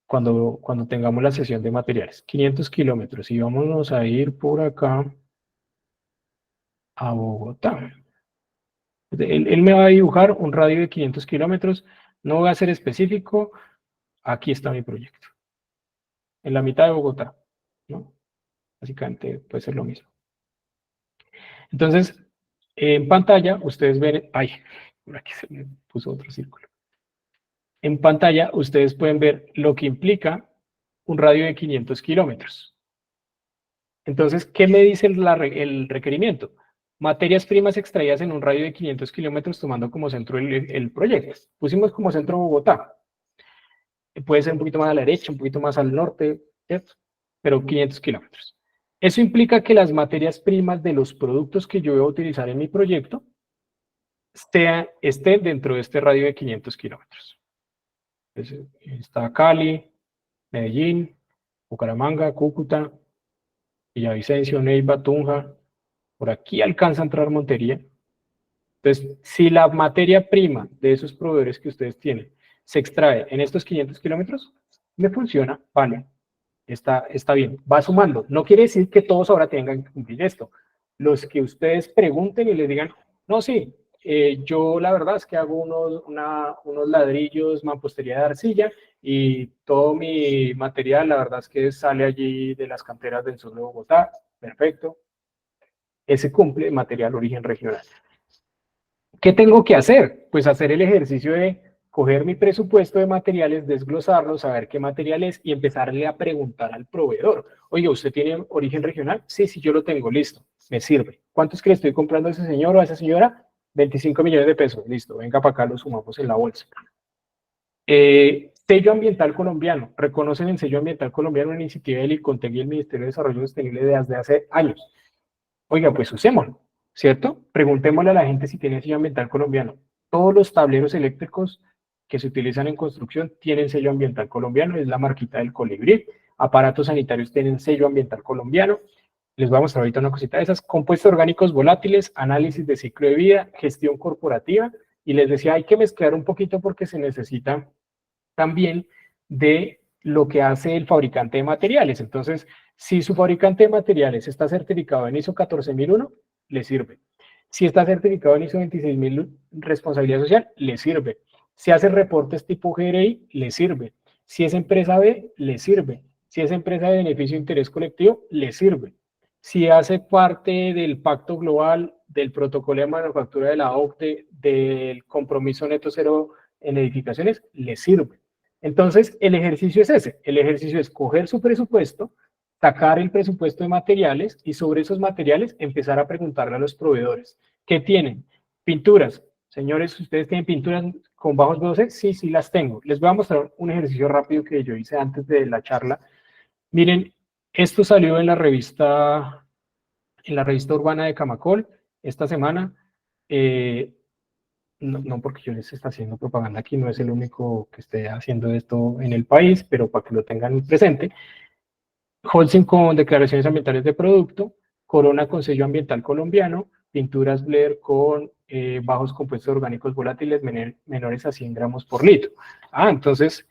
cuando tengamos la sesión de materiales. 500 kilómetros y vámonos a ir por acá a Bogotá. Él me va a dibujar un radio de 500 kilómetros, no voy a ser específico, aquí está mi proyecto, en la mitad de Bogotá, ¿no? Básicamente puede ser lo mismo. Entonces, en pantalla ustedes ven, ay, por aquí se me puso otro círculo. En pantalla ustedes pueden ver lo que implica un radio de 500 kilómetros. Entonces, ¿qué me dice el requerimiento? Materias primas extraídas en un radio de 500 kilómetros tomando como centro el proyecto. Pusimos como centro Bogotá. Puede ser un poquito más a la derecha, un poquito más al norte, ¿cierto? Pero 500 kilómetros. Eso implica que las materias primas de los productos que yo voy a utilizar en mi proyecto estén dentro de este radio de 500 kilómetros. Está Cali, Medellín, Bucaramanga, Cúcuta, Villavicencio, Neiva, Tunja. Por aquí alcanza a entrar Montería. Entonces, si la materia prima de esos proveedores que ustedes tienen se extrae en estos 500 kilómetros, me funciona, vale, está bien, va sumando. No quiere decir que todos ahora tengan que cumplir esto. Los que ustedes pregunten y les digan, no, sí, yo la verdad es que hago unos ladrillos, mampostería de arcilla y todo mi material, la verdad es que sale allí de las canteras del sur de Bogotá, perfecto. Ese cumple material origen regional. ¿Qué tengo que hacer? Pues hacer el ejercicio de coger mi presupuesto de materiales, desglosarlo, saber qué material es y empezarle a preguntar al proveedor. Oye, ¿usted tiene origen regional? Sí, sí, yo lo tengo, listo, me sirve. ¿Cuánto es que le estoy comprando a ese señor o a esa señora? 25 millones de pesos, listo, venga para acá, lo sumamos en la bolsa. Sello ambiental colombiano. Reconocen el sello ambiental colombiano, una iniciativa del ICONTEC y el Ministerio de Desarrollo Sostenible desde hace años. Oiga, pues usémoslo, ¿cierto? Preguntémosle a la gente si tiene sello ambiental colombiano. Todos los tableros eléctricos que se utilizan en construcción tienen sello ambiental colombiano, es la marquita del colibrí. Aparatos sanitarios tienen sello ambiental colombiano. Les voy a mostrar ahorita una cosita de esas. Compuestos orgánicos volátiles, análisis de ciclo de vida, gestión corporativa. Y les decía, hay que mezclar un poquito porque se necesita también de lo que hace el fabricante de materiales. Entonces, si su fabricante de materiales está certificado en ISO 14001, le sirve. Si está certificado en ISO 26000 responsabilidad social, le sirve. Si hace reportes tipo GRI, le sirve. Si es empresa B, le sirve. Si es empresa de beneficio de interés colectivo, le sirve. Si hace parte del pacto global, del protocolo de manufactura de la OCDE, del compromiso neto cero en edificaciones, le sirve. Entonces, el ejercicio es ese. El ejercicio es coger su presupuesto, sacar el presupuesto de materiales y sobre esos materiales empezar a preguntarle a los proveedores. ¿Qué tienen? Pinturas. Señores, ¿ustedes tienen pinturas con bajos VOC? Sí, sí las tengo. Les voy a mostrar un ejercicio rápido que yo hice antes de la charla. Miren, esto salió en la revista urbana de Camacol esta semana. No porque yo les esté haciendo propaganda aquí, no es el único que esté haciendo esto en el país, pero para que lo tengan presente. Holcim con declaraciones ambientales de producto, Corona con sello ambiental colombiano, Pinturas Blair con bajos compuestos orgánicos volátiles menores a 100 gramos por litro. Entonces,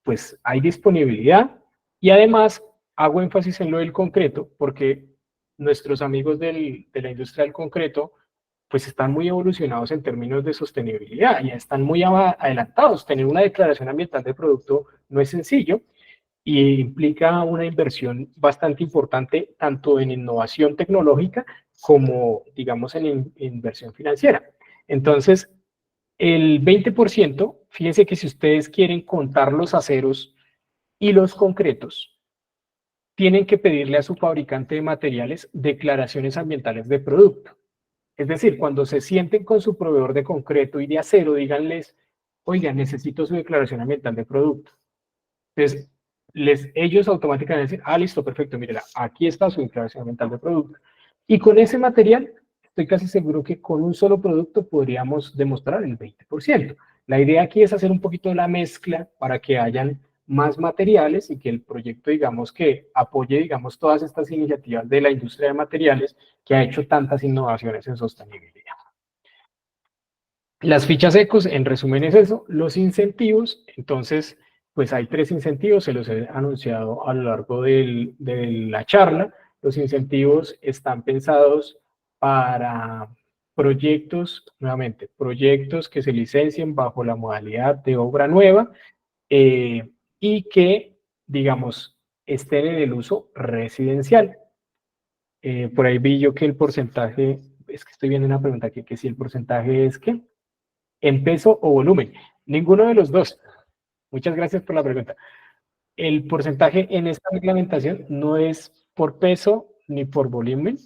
pues hay disponibilidad y además hago énfasis en lo del concreto porque nuestros amigos de la industria del concreto pues están muy evolucionados en términos de sostenibilidad, ya están muy adelantados. Tener una declaración ambiental de producto no es sencillo y implica una inversión bastante importante tanto en innovación tecnológica como, digamos, en inversión financiera. Entonces, el 20%, fíjense que si ustedes quieren contar los aceros y los concretos, tienen que pedirle a su fabricante de materiales declaraciones ambientales de producto. Es decir, cuando se sienten con su proveedor de concreto y de acero, díganles, oiga, necesito su declaración ambiental de producto. Entonces, ellos automáticamente dicen, listo, perfecto, mírela, aquí está su declaración ambiental de producto. Y con ese material, estoy casi seguro que con un solo producto podríamos demostrar el 20%. La idea aquí es hacer un poquito la mezcla para que hayan más materiales y que el proyecto, digamos, que apoye, digamos, todas estas iniciativas de la industria de materiales que ha hecho tantas innovaciones en sostenibilidad. Las fichas ecos, en resumen, es eso. Los incentivos, entonces, pues hay 3 incentivos, se los he anunciado a lo largo de la charla. Los incentivos están pensados para proyectos, nuevamente, proyectos que se licencien bajo la modalidad de obra nueva y que, digamos, estén en el uso residencial. Por ahí vi yo que el porcentaje, es que estoy viendo una pregunta aquí, que si el porcentaje es que en peso o volumen. Ninguno de los dos. Muchas gracias por la pregunta. El porcentaje en esta reglamentación no es por peso ni por volumen,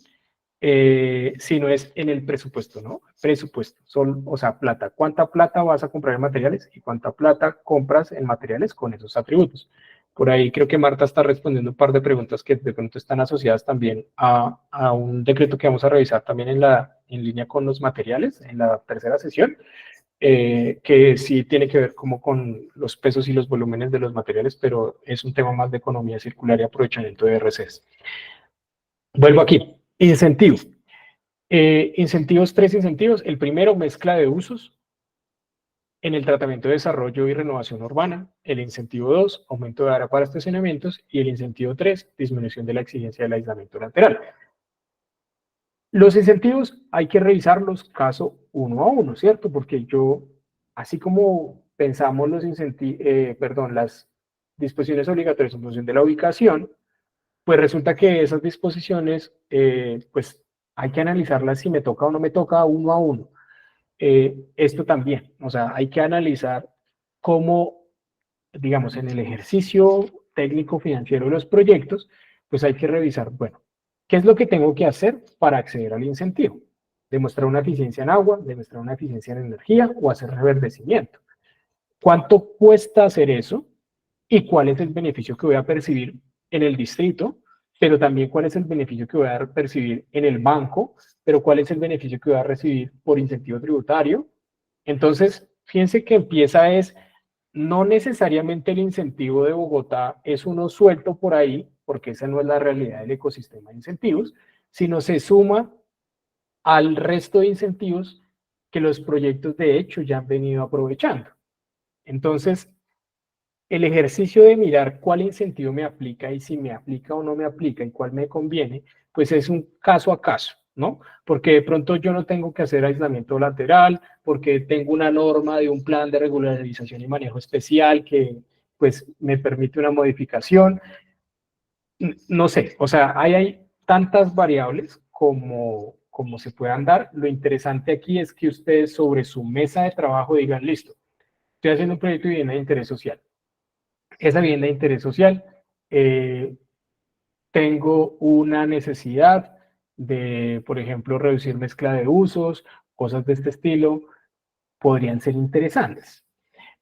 sino es en el presupuesto, ¿no? Presupuesto, o sea, plata. ¿Cuánta plata vas a comprar en materiales y cuánta plata compras en materiales con esos atributos? Por ahí creo que Marta está respondiendo un par de preguntas que de pronto están asociadas también a un decreto que vamos a revisar también en línea con los materiales, en la tercera sesión, que sí tiene que ver como con los pesos y los volúmenes de los materiales, pero es un tema más de economía circular y aprovechamiento de RCs. Vuelvo aquí, incentivos. Incentivos, 3 incentivos. El primero, mezcla de usos en el tratamiento de desarrollo y renovación urbana. El incentivo 2, aumento de área para estacionamientos. Y el incentivo 3, disminución de la exigencia del aislamiento lateral. Los incentivos hay que revisarlos caso uno a uno, ¿cierto? Porque yo, así como pensamos las disposiciones obligatorias en función de la ubicación, pues resulta que esas disposiciones, pues hay que analizarlas si me toca o no me toca uno a uno. Esto también, o sea, hay que analizar cómo, digamos, en el ejercicio técnico financiero de los proyectos, pues hay que revisar, bueno, ¿qué es lo que tengo que hacer para acceder al incentivo? Demostrar una eficiencia en agua, demostrar una eficiencia en energía o hacer reverdecimiento. ¿Cuánto cuesta hacer eso? ¿Y cuál es el beneficio que voy a percibir en el distrito? Pero también cuál es el beneficio que voy a percibir en el banco, pero cuál es el beneficio que voy a recibir por incentivo tributario. Entonces, fíjense que empieza es, no necesariamente el incentivo de Bogotá es uno suelto por ahí, porque esa no es la realidad del ecosistema de incentivos, sino se suma al resto de incentivos que los proyectos de hecho ya han venido aprovechando. Entonces, el ejercicio de mirar cuál incentivo me aplica y si me aplica o no me aplica y cuál me conviene, pues es un caso a caso, ¿no? Porque de pronto yo no tengo que hacer aislamiento lateral, porque tengo una norma de un plan de regularización y manejo especial que pues me permite una modificación. No sé, o sea, hay tantas variables como se puedan dar. Lo interesante aquí es que ustedes sobre su mesa de trabajo digan, listo, estoy haciendo un proyecto de vivienda de interés social. Esa vivienda de interés social, eh, tengo una necesidad de, por ejemplo, reducir mezcla de usos, cosas de este estilo, podrían ser interesantes.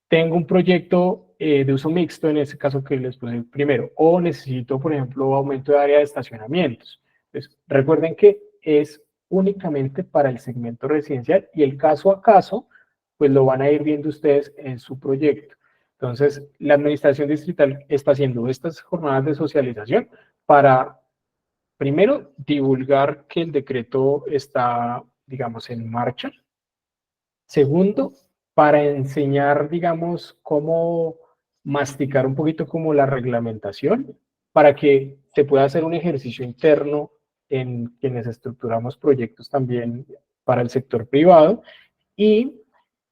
Tengo un proyecto de uso mixto, en ese caso que les puse primero, o necesito, por ejemplo, aumento de área de estacionamientos. Entonces, recuerden que es únicamente para el segmento residencial y el caso a caso, pues lo van a ir viendo ustedes en su proyecto. Entonces, la administración distrital está haciendo estas jornadas de socialización para, primero, divulgar que el decreto está, digamos, en marcha. Segundo, para enseñar, digamos, cómo masticar un poquito como la reglamentación, para que se pueda hacer un ejercicio interno en quienes estructuramos proyectos también para el sector privado y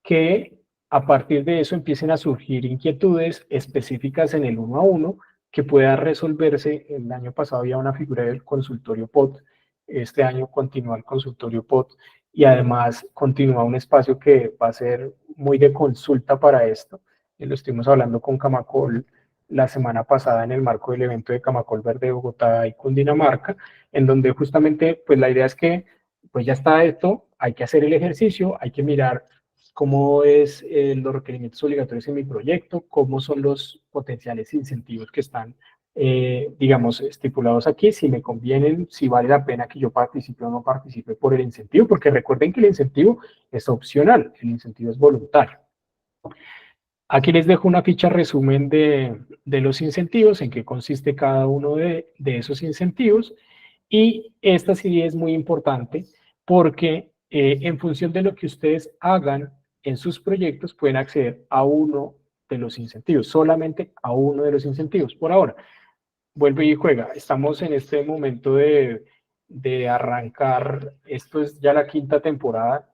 que a partir de eso empiecen a surgir inquietudes específicas en el uno a uno que pueda resolverse. El año pasado había una figura del consultorio POT, este año continúa el consultorio POT y además continúa un espacio que va a ser muy de consulta para esto. Lo estuvimos hablando con Camacol la semana pasada en el marco del evento de Camacol Verde de Bogotá y Cundinamarca, en donde justamente pues la idea es que pues ya está esto, hay que hacer el ejercicio, hay que mirar cómo es los requerimientos obligatorios en mi proyecto, cómo son los potenciales incentivos que están, digamos, estipulados aquí, si me convienen, si vale la pena que yo participe o no participe por el incentivo, porque recuerden que el incentivo es opcional, el incentivo es voluntario. Aquí les dejo una ficha resumen de los incentivos, en qué consiste cada uno de esos incentivos, y esta sí es muy importante porque en función de lo que ustedes hagan en sus proyectos pueden acceder a uno de los incentivos, solamente a uno de los incentivos por ahora. Vuelve y juega. Estamos en este momento de arrancar, esto es ya la quinta temporada,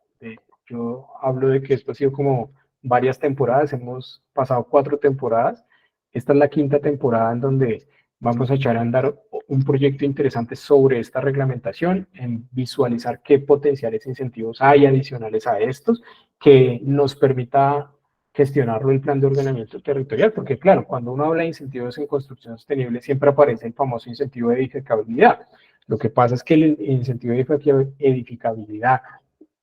yo hablo de que esto ha sido como varias temporadas, hemos pasado 4 temporadas, esta es la quinta temporada en donde vamos a echar a andar un proyecto interesante sobre esta reglamentación, en visualizar qué potenciales incentivos hay adicionales a estos, que nos permita gestionarlo el plan de ordenamiento territorial, porque claro, cuando uno habla de incentivos en construcción sostenible siempre aparece el famoso incentivo de edificabilidad. Lo que pasa es que el incentivo de edificabilidad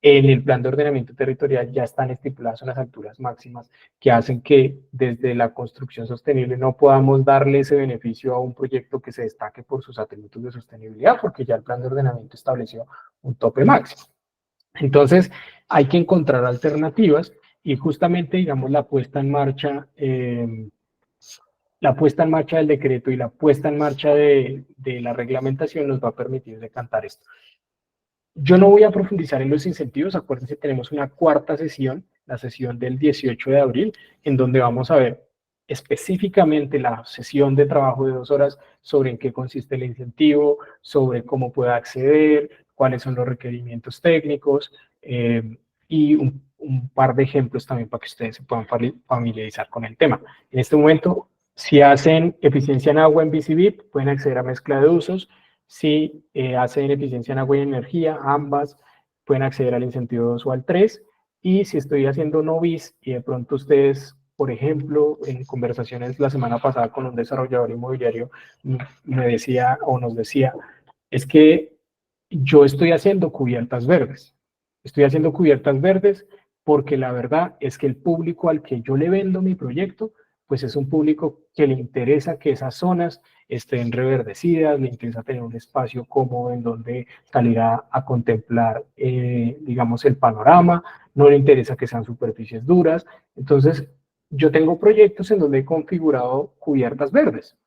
en el plan de ordenamiento territorial ya están estipuladas unas alturas máximas que hacen que desde la construcción sostenible no podamos darle ese beneficio a un proyecto que se destaque por sus atributos de sostenibilidad, porque ya el plan de ordenamiento estableció un tope máximo. Entonces, hay que encontrar alternativas y justamente, digamos, la puesta en marcha del decreto y la puesta en marcha de la reglamentación nos va a permitir decantar esto. Yo no voy a profundizar en los incentivos, acuérdense, tenemos una cuarta sesión, la sesión del 18 de abril, en donde vamos a ver específicamente la sesión de trabajo de 2 horas sobre en qué consiste el incentivo, sobre cómo puede acceder, cuáles son los requerimientos técnicos y un par de ejemplos también para que ustedes se puedan familiarizar con el tema. En este momento, si hacen eficiencia en agua en BCBIP, pueden acceder a mezcla de usos. Si hacen eficiencia en agua y energía, ambas pueden acceder al incentivo 2 o al 3. Y si estoy haciendo no bis y de pronto ustedes por ejemplo, en conversaciones la semana pasada con un desarrollador inmobiliario, me decía o nos decía, es que yo estoy haciendo cubiertas verdes. Estoy haciendo cubiertas verdes porque la verdad es que el público al que yo le vendo mi proyecto, pues es un público que le interesa que esas zonas estén reverdecidas, le interesa tener un espacio cómodo en donde salir a contemplar, digamos, el panorama, no le interesa que sean superficies duras. Entonces, yo tengo proyectos en donde he configurado cubiertas verdes.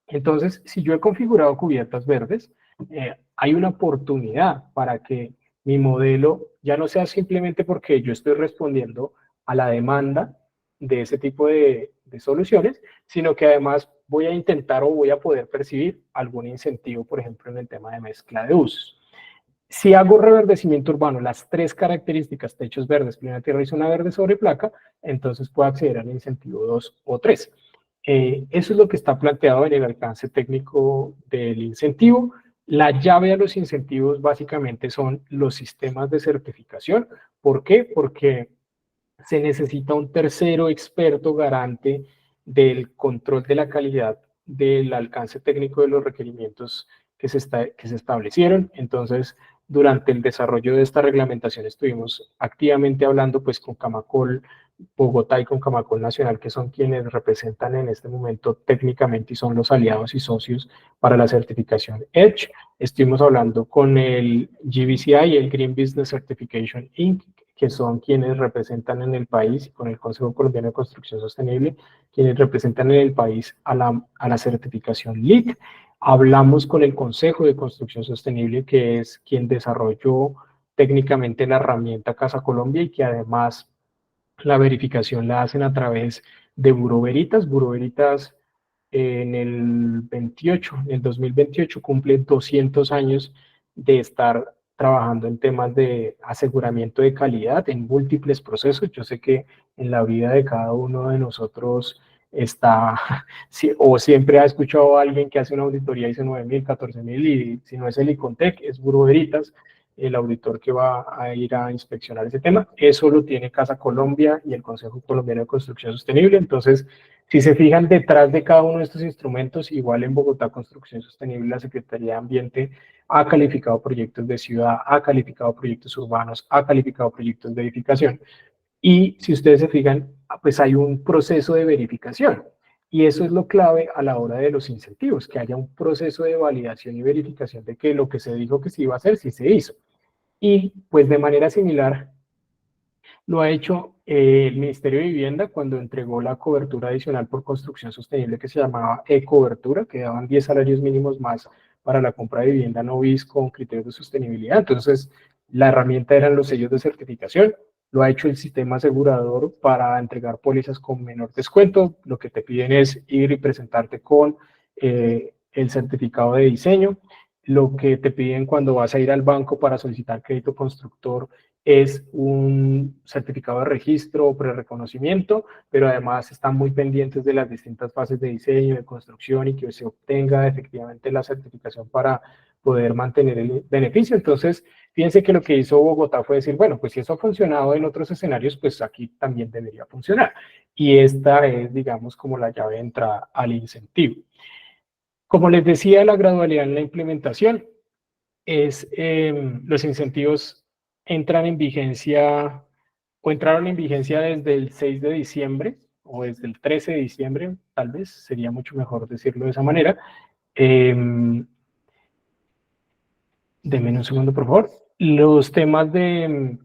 Entonces, si yo he configurado cubiertas verdes, hay una oportunidad para que mi modelo ya no sea simplemente porque yo estoy respondiendo a la demanda de ese tipo de soluciones, sino que además voy a intentar o voy a poder percibir algún incentivo, por ejemplo, en el tema de mezcla de usos. Si hago reverdecimiento urbano, las tres características, techos verdes, primera tierra y zona verde sobre placa, entonces puedo acceder al incentivo 2 o 3. Eso es lo que está planteado en el alcance técnico del incentivo. La llave a los incentivos básicamente son los sistemas de certificación. ¿Por qué? Porque se necesita un tercero experto garante del control de la calidad del alcance técnico de los requerimientos que se establecieron. Entonces, durante el desarrollo de esta reglamentación estuvimos activamente hablando pues con Camacol Bogotá y con Camacol Nacional, que son quienes representan en este momento técnicamente y son los aliados y socios para la certificación EDGE. Estuvimos hablando con el GBCI y el Green Business Certification Inc., que son quienes representan en el país, y con el Consejo Colombiano de Construcción Sostenible, quienes representan en el país a la certificación LEED. Hablamos con el Consejo de Construcción Sostenible, que es quien desarrolló técnicamente la herramienta Casa Colombia y que además la verificación la hacen a través de Bureau Veritas. Bureau Veritas en el 2028 cumple 200 años de estar trabajando en temas de aseguramiento de calidad en múltiples procesos. Yo sé que en la vida de cada uno de nosotros está, o siempre ha escuchado a alguien que hace una auditoría y dice 9.000, 14.000, y si no es el ICONTEC, es Bureau Veritas, el auditor que va a ir a inspeccionar ese tema. Eso lo tiene Casa Colombia y el Consejo Colombiano de Construcción Sostenible. Entonces, si se fijan detrás de cada uno de estos instrumentos, igual en Bogotá Construcción Sostenible, la Secretaría de Ambiente ha calificado proyectos de ciudad, ha calificado proyectos urbanos, ha calificado proyectos de edificación. Y si ustedes se fijan, pues hay un proceso de verificación. Y eso es lo clave a la hora de los incentivos, que haya un proceso de validación y verificación de que lo que se dijo que se iba a hacer, sí se hizo. Y pues de manera similar, lo ha hecho el Ministerio de Vivienda cuando entregó la cobertura adicional por construcción sostenible que se llamaba e-cobertura, que daban 10 salarios mínimos más para la compra de vivienda no bis con criterios de sostenibilidad. Entonces, la herramienta eran los sellos de certificación. Lo ha hecho el sistema asegurador para entregar pólizas con menor descuento. Lo que te piden es ir y presentarte con el certificado de diseño. Lo que te piden cuando vas a ir al banco para solicitar crédito constructor es un certificado de registro o prereconocimiento, pero además están muy pendientes de las distintas fases de diseño, de construcción y que se obtenga efectivamente la certificación para poder mantener el beneficio. Entonces, fíjense que lo que hizo Bogotá fue decir, bueno, pues si eso ha funcionado en otros escenarios, pues aquí también debería funcionar. Y esta es, digamos, como la llave de entrada al incentivo. Como les decía, la gradualidad en la implementación es los incentivos entran en vigencia o entraron en vigencia desde el 6 de diciembre o desde el 13 de diciembre, tal vez, sería mucho mejor decirlo de esa manera. Eh, Denme un segundo, por favor. Los temas de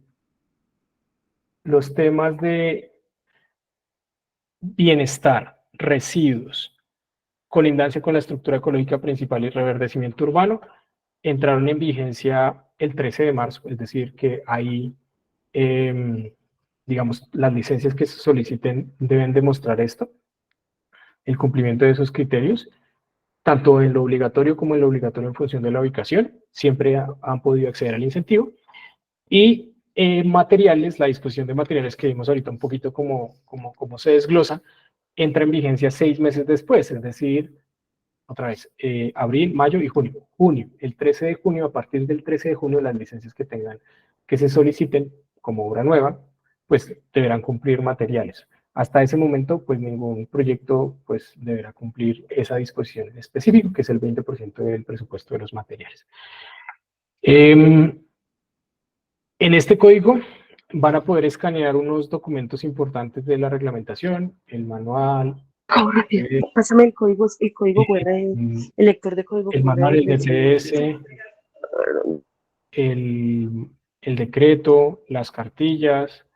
bienestar, residuos, colindancia con la estructura ecológica principal y reverdecimiento urbano entraron en vigencia el 13 de marzo, es decir, que ahí, digamos, las licencias que se soliciten deben demostrar esto, el cumplimiento de esos criterios, tanto en lo obligatorio como en lo obligatorio en función de la ubicación, siempre han podido acceder al incentivo. Y materiales, la disposición de materiales que vimos ahorita un poquito como se desglosa, entra en vigencia 6 meses después, es decir, otra vez, abril, mayo y junio. Junio, el 13 de junio, a partir del 13 de junio, las licencias que se soliciten como obra nueva, pues deberán cumplir materiales. Hasta ese momento, pues ningún proyecto pues, deberá cumplir esa disposición en específico, que es el 20% del presupuesto de los materiales. En este código van a poder escanear unos documentos importantes de la reglamentación, el manual, Pásame el código QR, el lector de código el QR manual, el del DCS, el decreto, las cartillas.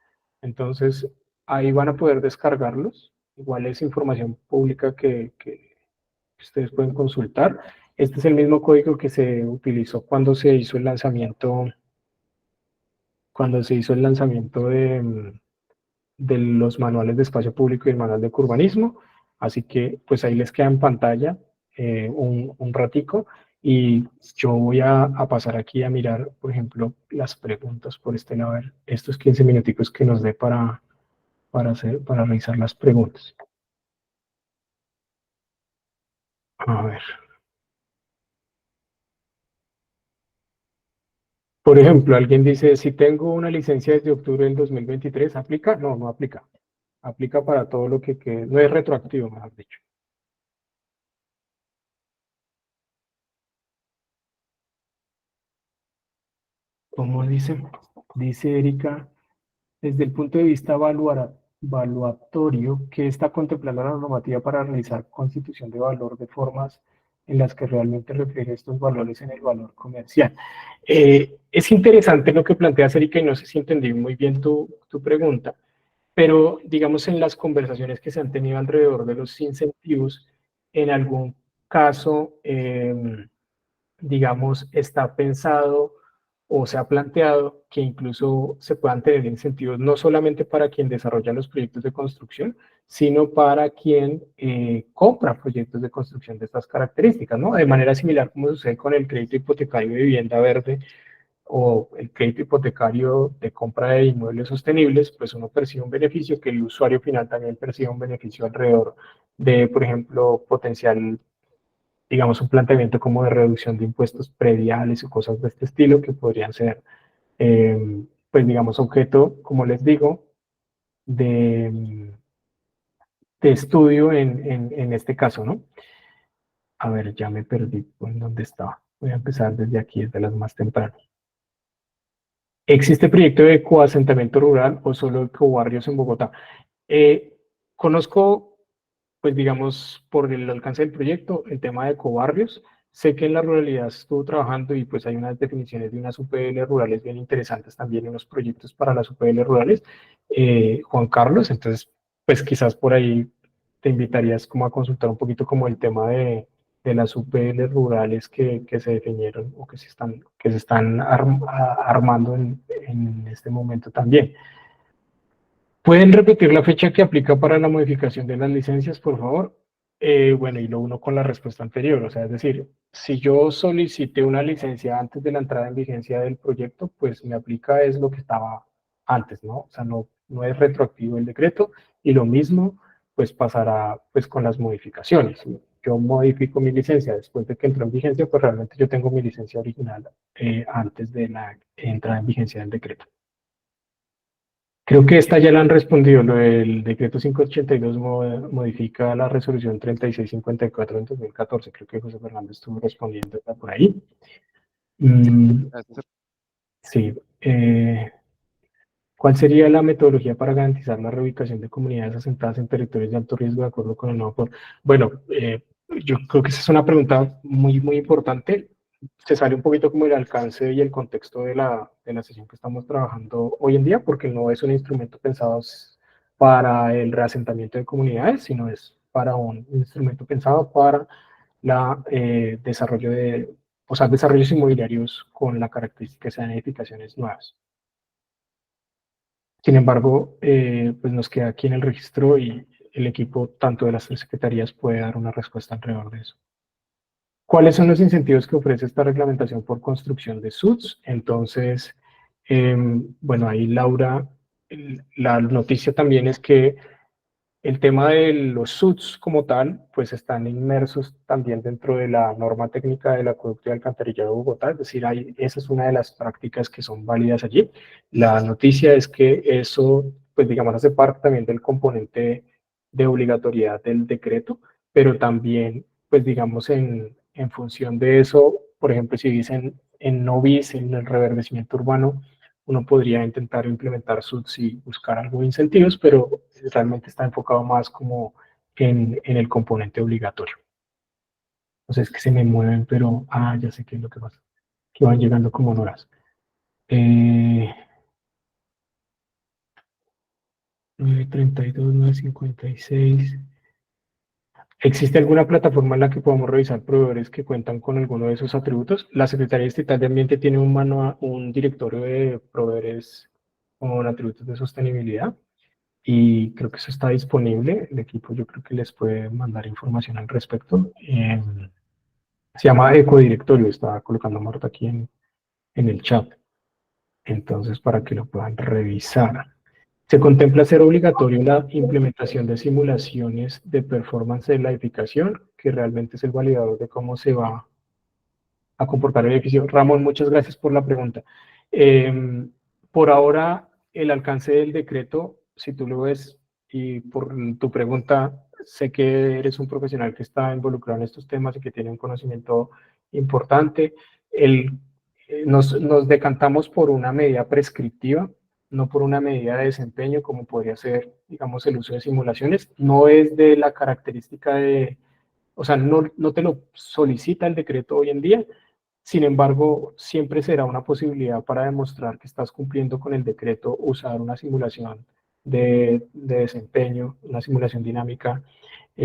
Entonces, ahí van a poder descargarlos. Igual es información pública que ustedes pueden consultar. Este es el mismo código que se utilizó cuando se hizo el lanzamiento de los manuales de espacio público y el manual de urbanismo. Así que, pues ahí les queda en pantalla un ratico y yo voy a pasar aquí a mirar, por ejemplo, las preguntas por este lado. A ver, estos 15 minuticos que nos dé para revisar las preguntas. A ver. Por ejemplo, alguien dice, si tengo una licencia desde octubre del 2023, ¿aplica? No, no aplica. Aplica para todo lo que no es retroactivo, mejor dicho. ¿Cómo dice? Dice Erika, desde el punto de vista evaluatorio, ¿qué está contemplando la normativa para realizar constitución de valor de formas en las que realmente refleje estos valores en el valor comercial? Es interesante lo que planteas, Erika, y no sé si entendí muy bien tu pregunta, pero digamos en las conversaciones que se han tenido alrededor de los incentivos, en algún caso, digamos, está pensado o se ha planteado que incluso se puedan tener incentivos no solamente para quien desarrolla los proyectos de construcción, sino para quien compra proyectos de construcción de estas características, ¿no? De manera similar como sucede con el crédito hipotecario de vivienda verde o el crédito hipotecario de compra de inmuebles sostenibles, pues uno percibe un beneficio que el usuario final también percibe un beneficio alrededor de, por ejemplo, potencial, digamos, un planteamiento como de reducción de impuestos prediales o cosas de este estilo que podrían ser, pues, digamos, objeto, como les digo, de, de estudio en este caso, ¿no? A ver, ya me perdí en dónde estaba. Voy a empezar desde aquí, desde las más tempranas. ¿Existe proyecto de coasentamiento rural o solo ecobarrios en Bogotá? Conozco, pues digamos, por el alcance del proyecto, el tema de ecobarrios. Sé que en la ruralidad se estuvo trabajando y pues hay unas definiciones de unas UPL rurales bien interesantes también, unos proyectos para las UPL rurales. Juan Carlos, entonces, pues quizás por ahí te invitarías como a consultar un poquito como el tema de las UPL rurales que se definieron o que se están armando en este momento también. ¿Pueden repetir la fecha que aplica para la modificación de las licencias, por favor? Bueno, y lo uno con la respuesta anterior, o sea, es decir, si yo solicité una licencia antes de la entrada en vigencia del proyecto, pues me aplica es lo que estaba antes, ¿no? O sea, no es retroactivo el decreto y lo mismo pues pasará pues con las modificaciones. Si yo modifico mi licencia después de que entró en vigencia, pues realmente yo tengo mi licencia original antes de la entrada en vigencia del decreto. Creo que esta ya la han respondido. Lo del decreto 582 modifica la resolución 3654 en 2014. Creo que José Fernando estuvo respondiendo por ahí. Sí. ¿Cuál sería la metodología para garantizar la reubicación de comunidades asentadas en territorios de alto riesgo de acuerdo con el nuevo plan? Bueno, yo creo que esa es una pregunta muy, muy importante. Se sale un poquito como el alcance y el contexto de la sesión que estamos trabajando hoy en día, porque no es un instrumento pensado para el reasentamiento de comunidades, sino es para un instrumento pensado para la desarrollo o sea, desarrollos inmobiliarios con la característica que sean edificaciones nuevas. Sin embargo, pues nos queda aquí en el registro y el equipo, tanto de las tres secretarías, puede dar una respuesta alrededor de eso. ¿Cuáles son los incentivos que ofrece esta reglamentación por construcción de SUDs? Entonces, bueno, ahí Laura, la noticia también es que el tema de los SUDs como tal, pues están inmersos también dentro de la norma técnica del acueducto y alcantarillado de Bogotá, es decir, esa es una de las prácticas que son válidas allí. La noticia es que eso pues digamos, hace parte también del componente de obligatoriedad del decreto, pero también, pues digamos, en función de eso, por ejemplo, si dicen en no bis, en el reverdecimiento urbano, uno podría intentar implementar SUTS y buscar algo de incentivos, pero realmente está enfocado más como en el componente obligatorio. Entonces, que se me mueven, pero, ya sé qué es lo que pasa, que van llegando como en horas. 932, 956. ¿Existe alguna plataforma en la que podamos revisar proveedores que cuentan con alguno de esos atributos? La Secretaría Estatal de Ambiente tiene un directorio de proveedores con atributos de sostenibilidad y creo que eso está disponible. El equipo yo creo que les puede mandar información al respecto. Se llama Ecodirectorio, estaba colocando Marta aquí en el chat. Entonces, para que lo puedan revisar. Se contempla hacer obligatorio la implementación de simulaciones de performance de la edificación, que realmente es el validador de cómo se va a comportar el edificio. Ramón, muchas gracias por la pregunta. Por ahora, el alcance del decreto, si tú lo ves, y por tu pregunta, sé que eres un profesional que está involucrado en estos temas y que tiene un conocimiento importante. Nos decantamos por una medida prescriptiva, no por una medida de desempeño, como podría ser, digamos, el uso de simulaciones. No es de la característica de, o sea, no te lo solicita el decreto hoy en día. Sin embargo, siempre será una posibilidad para demostrar que estás cumpliendo con el decreto usar una simulación de desempeño, una simulación dinámica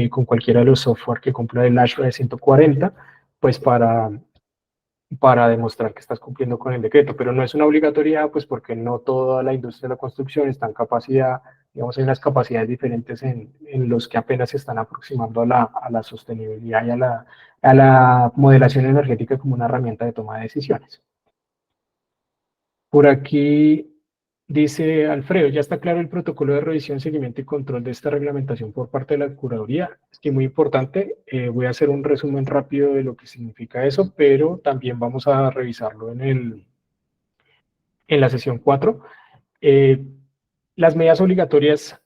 con cualquiera de los software que cumpla el ASHRAE 140, pues para demostrar que estás cumpliendo con el decreto, pero no es una obligatoriedad, pues porque no toda la industria de la construcción está en capacidad, digamos, hay unas capacidades diferentes en los que apenas se están aproximando a la sostenibilidad y a la modelación energética como una herramienta de toma de decisiones. Por aquí dice Alfredo, ya está claro el protocolo de revisión, seguimiento y control de esta reglamentación por parte de la curaduría. Es que muy importante, voy a hacer un resumen rápido de lo que significa eso, pero también vamos a revisarlo en la sesión 4. Las medidas obligatorias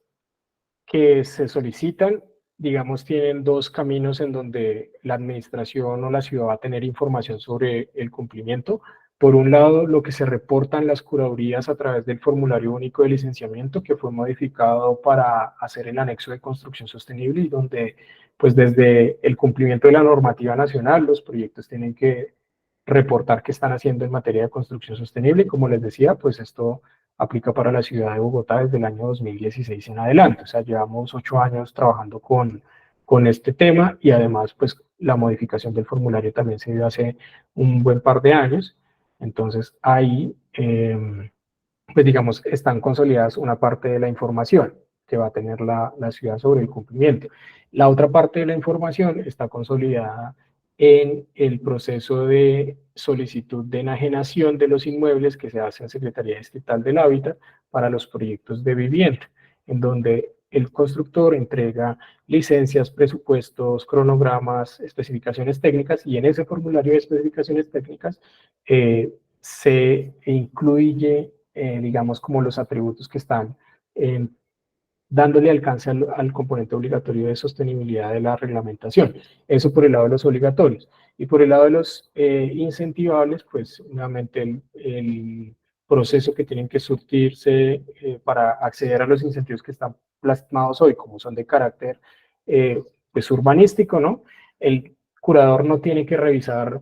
que se solicitan, digamos, tienen dos caminos en donde la administración o la ciudad va a tener información sobre el cumplimiento. Por un lado, lo que se reportan las curadurías a través del formulario único de licenciamiento que fue modificado para hacer el anexo de construcción sostenible y donde, pues desde el cumplimiento de la normativa nacional, los proyectos tienen que reportar qué están haciendo en materia de construcción sostenible. Y como les decía, pues esto aplica para la ciudad de Bogotá desde el año 2016 en adelante. O sea, llevamos 8 años trabajando con este tema y además, pues la modificación del formulario también se dio hace un buen par de años. Entonces, ahí, pues digamos, están consolidadas una parte de la información que va a tener la ciudad sobre el cumplimiento. La otra parte de la información está consolidada en el proceso de solicitud de enajenación de los inmuebles que se hace en Secretaría Distrital del Hábitat para los proyectos de vivienda, en donde el constructor entrega licencias, presupuestos, cronogramas, especificaciones técnicas y en ese formulario de especificaciones técnicas se incluye, digamos, como los atributos que están dándole alcance al componente obligatorio de sostenibilidad de la reglamentación. Eso por el lado de los obligatorios. Y por el lado de los incentivables, pues nuevamente el proceso que tienen que surtirse para acceder a los incentivos que están plasmados hoy, como son de carácter pues urbanístico, ¿no? El curador no tiene que revisar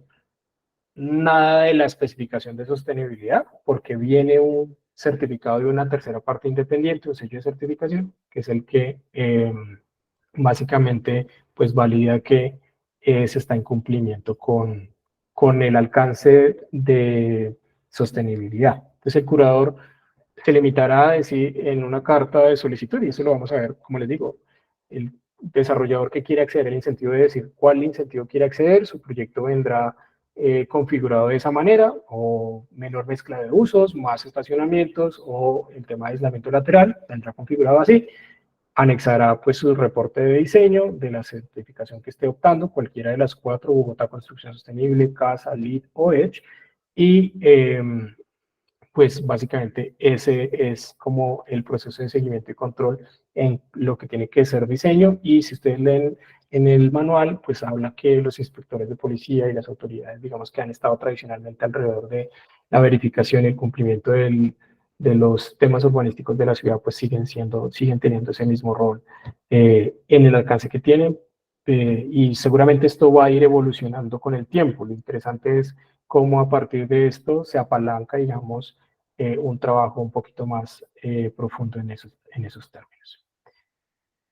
nada de la especificación de sostenibilidad, porque viene un certificado de una tercera parte independiente, un sello de certificación, que es el que básicamente pues valida que se está en cumplimiento con el alcance de sostenibilidad. Entonces el curador se limitará a decir en una carta de solicitud, y eso lo vamos a ver, como les digo, el desarrollador que quiere acceder al incentivo debe decir cuál incentivo quiere acceder, su proyecto vendrá configurado de esa manera, o menor mezcla de usos, más estacionamientos, o el tema de aislamiento lateral, vendrá configurado así, anexará pues su reporte de diseño de la certificación que esté optando, cualquiera de las 4, Bogotá Construcción Sostenible, CASA, LEED o EDGE, y pues básicamente ese es como el proceso de seguimiento y control en lo que tiene que ser diseño. Y si ustedes leen en el manual, pues habla que los inspectores de policía y las autoridades, digamos, que han estado tradicionalmente alrededor de la verificación y el cumplimiento de los temas urbanísticos de la ciudad, pues siguen teniendo ese mismo rol en el alcance que tienen. Y seguramente esto va a ir evolucionando con el tiempo. Lo interesante es cómo a partir de esto se apalanca, digamos, un trabajo un poquito más profundo en esos términos.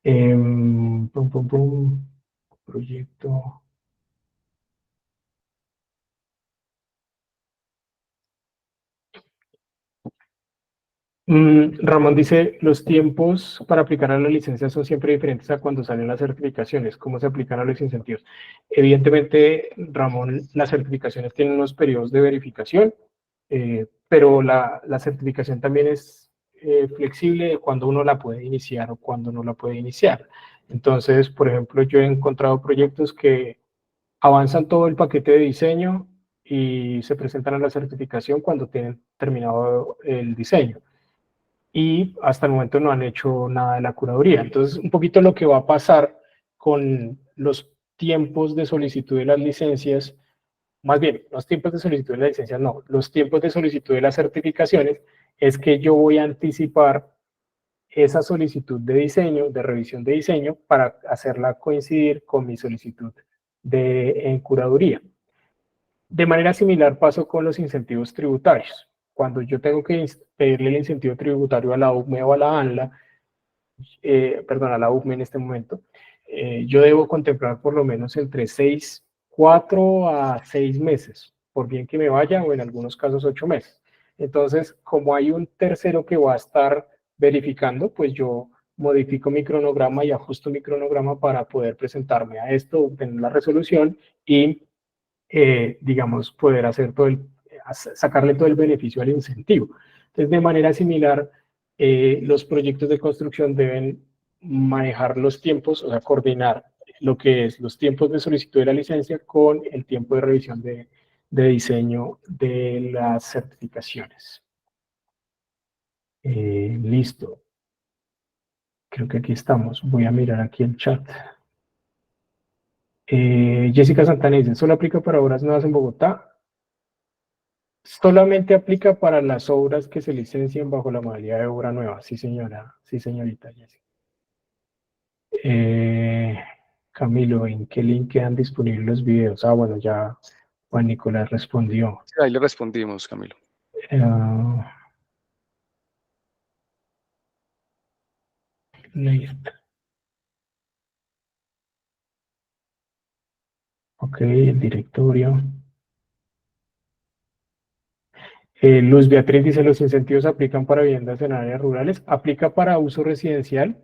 Pum, pum, pum. Proyecto. Ramón dice, los tiempos para aplicar a la licencia son siempre diferentes a cuando salen las certificaciones. ¿Cómo se aplican a los incentivos? Evidentemente, Ramón, las certificaciones tienen unos periodos de verificación, pero la certificación también es flexible de cuando uno la puede iniciar o cuando no la puede iniciar. Entonces, por ejemplo, yo he encontrado proyectos que avanzan todo el paquete de diseño y se presentan a la certificación cuando tienen terminado el diseño. Y hasta el momento no han hecho nada de la curaduría. Entonces, un poquito lo que va a pasar con los tiempos de solicitud de las licencias, más bien, los tiempos de solicitud de las licencias no, los tiempos de solicitud de las certificaciones, es que yo voy a anticipar esa solicitud de diseño, de revisión de diseño, para hacerla coincidir con mi solicitud en curaduría. De manera similar pasó con los incentivos tributarios. Cuando yo tengo que pedirle el incentivo tributario a la UME o a la ANLA, perdón, a la UME en este momento, yo debo contemplar por lo menos entre 4 a 6 meses, por bien que me vaya, o en algunos casos 8 meses. Entonces, como hay un tercero que va a estar verificando, pues yo modifico mi cronograma y ajusto mi cronograma para poder presentarme a esto, obtener la resolución y digamos, poder hacer sacarle todo el beneficio al incentivo. Entonces, de manera similar, los proyectos de construcción deben manejar los tiempos, o sea, coordinar lo que es los tiempos de solicitud de la licencia con el tiempo de revisión de diseño de las certificaciones. Listo. Creo que aquí estamos. Voy a mirar aquí el chat. Jessica Santana dice, ¿solo aplica para obras nuevas en Bogotá? Solamente aplica para las obras que se licencien bajo la modalidad de obra nueva. Sí, señora. Sí, señorita Jessica. Camilo, ¿en qué link quedan disponibles los videos? Ah, bueno, ya Juan Nicolás respondió. Sí, ahí le respondimos, Camilo. Listo. Ok, el directorio. Luz Beatriz dice, ¿los incentivos aplican para viviendas en áreas rurales? Aplica para uso residencial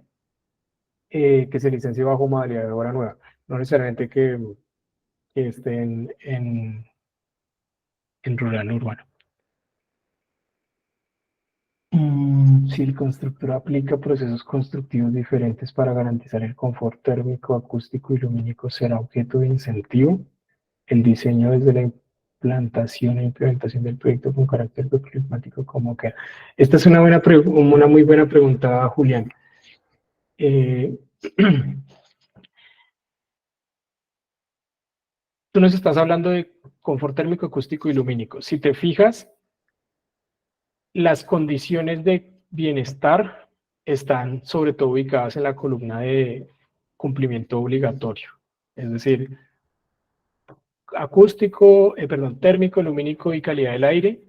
que se licencie bajo modalidad de obra nueva. No necesariamente que estén en rural o urbano. Si el constructor aplica procesos constructivos diferentes para garantizar el confort térmico, acústico y lumínico, será objeto de incentivo. El diseño desde la implantación e implementación del proyecto con carácter climático, ¿cómo queda? Esta es una muy buena pregunta, Julián. Tú nos estás hablando de confort térmico, acústico y lumínico. Si te fijas, las condiciones de bienestar están sobre todo ubicadas en la columna de cumplimiento obligatorio. Es decir, acústico, térmico, lumínico y calidad del aire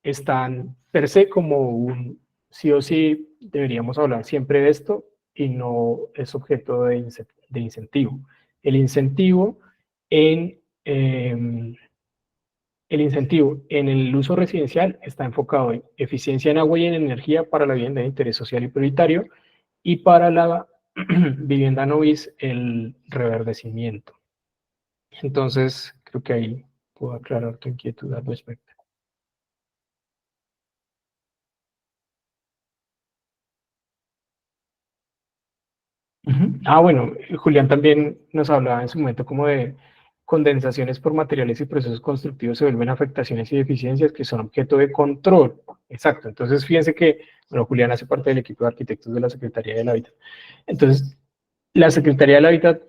están per se como un sí o sí, deberíamos hablar siempre de esto y no es objeto de incentivo. El incentivo en el uso residencial está enfocado en eficiencia en agua y en energía para la vivienda de interés social y prioritario, y para la vivienda no bis, el reverdecimiento. Entonces, creo que ahí puedo aclarar tu inquietud al respecto. Ah, bueno, Julián también nos hablaba en su momento como de condensaciones por materiales y procesos constructivos se vuelven afectaciones y deficiencias que son objeto de control. Exacto, entonces fíjense que, bueno, Julián hace parte del equipo de arquitectos de la Secretaría del Hábitat. Entonces, la Secretaría del Hábitat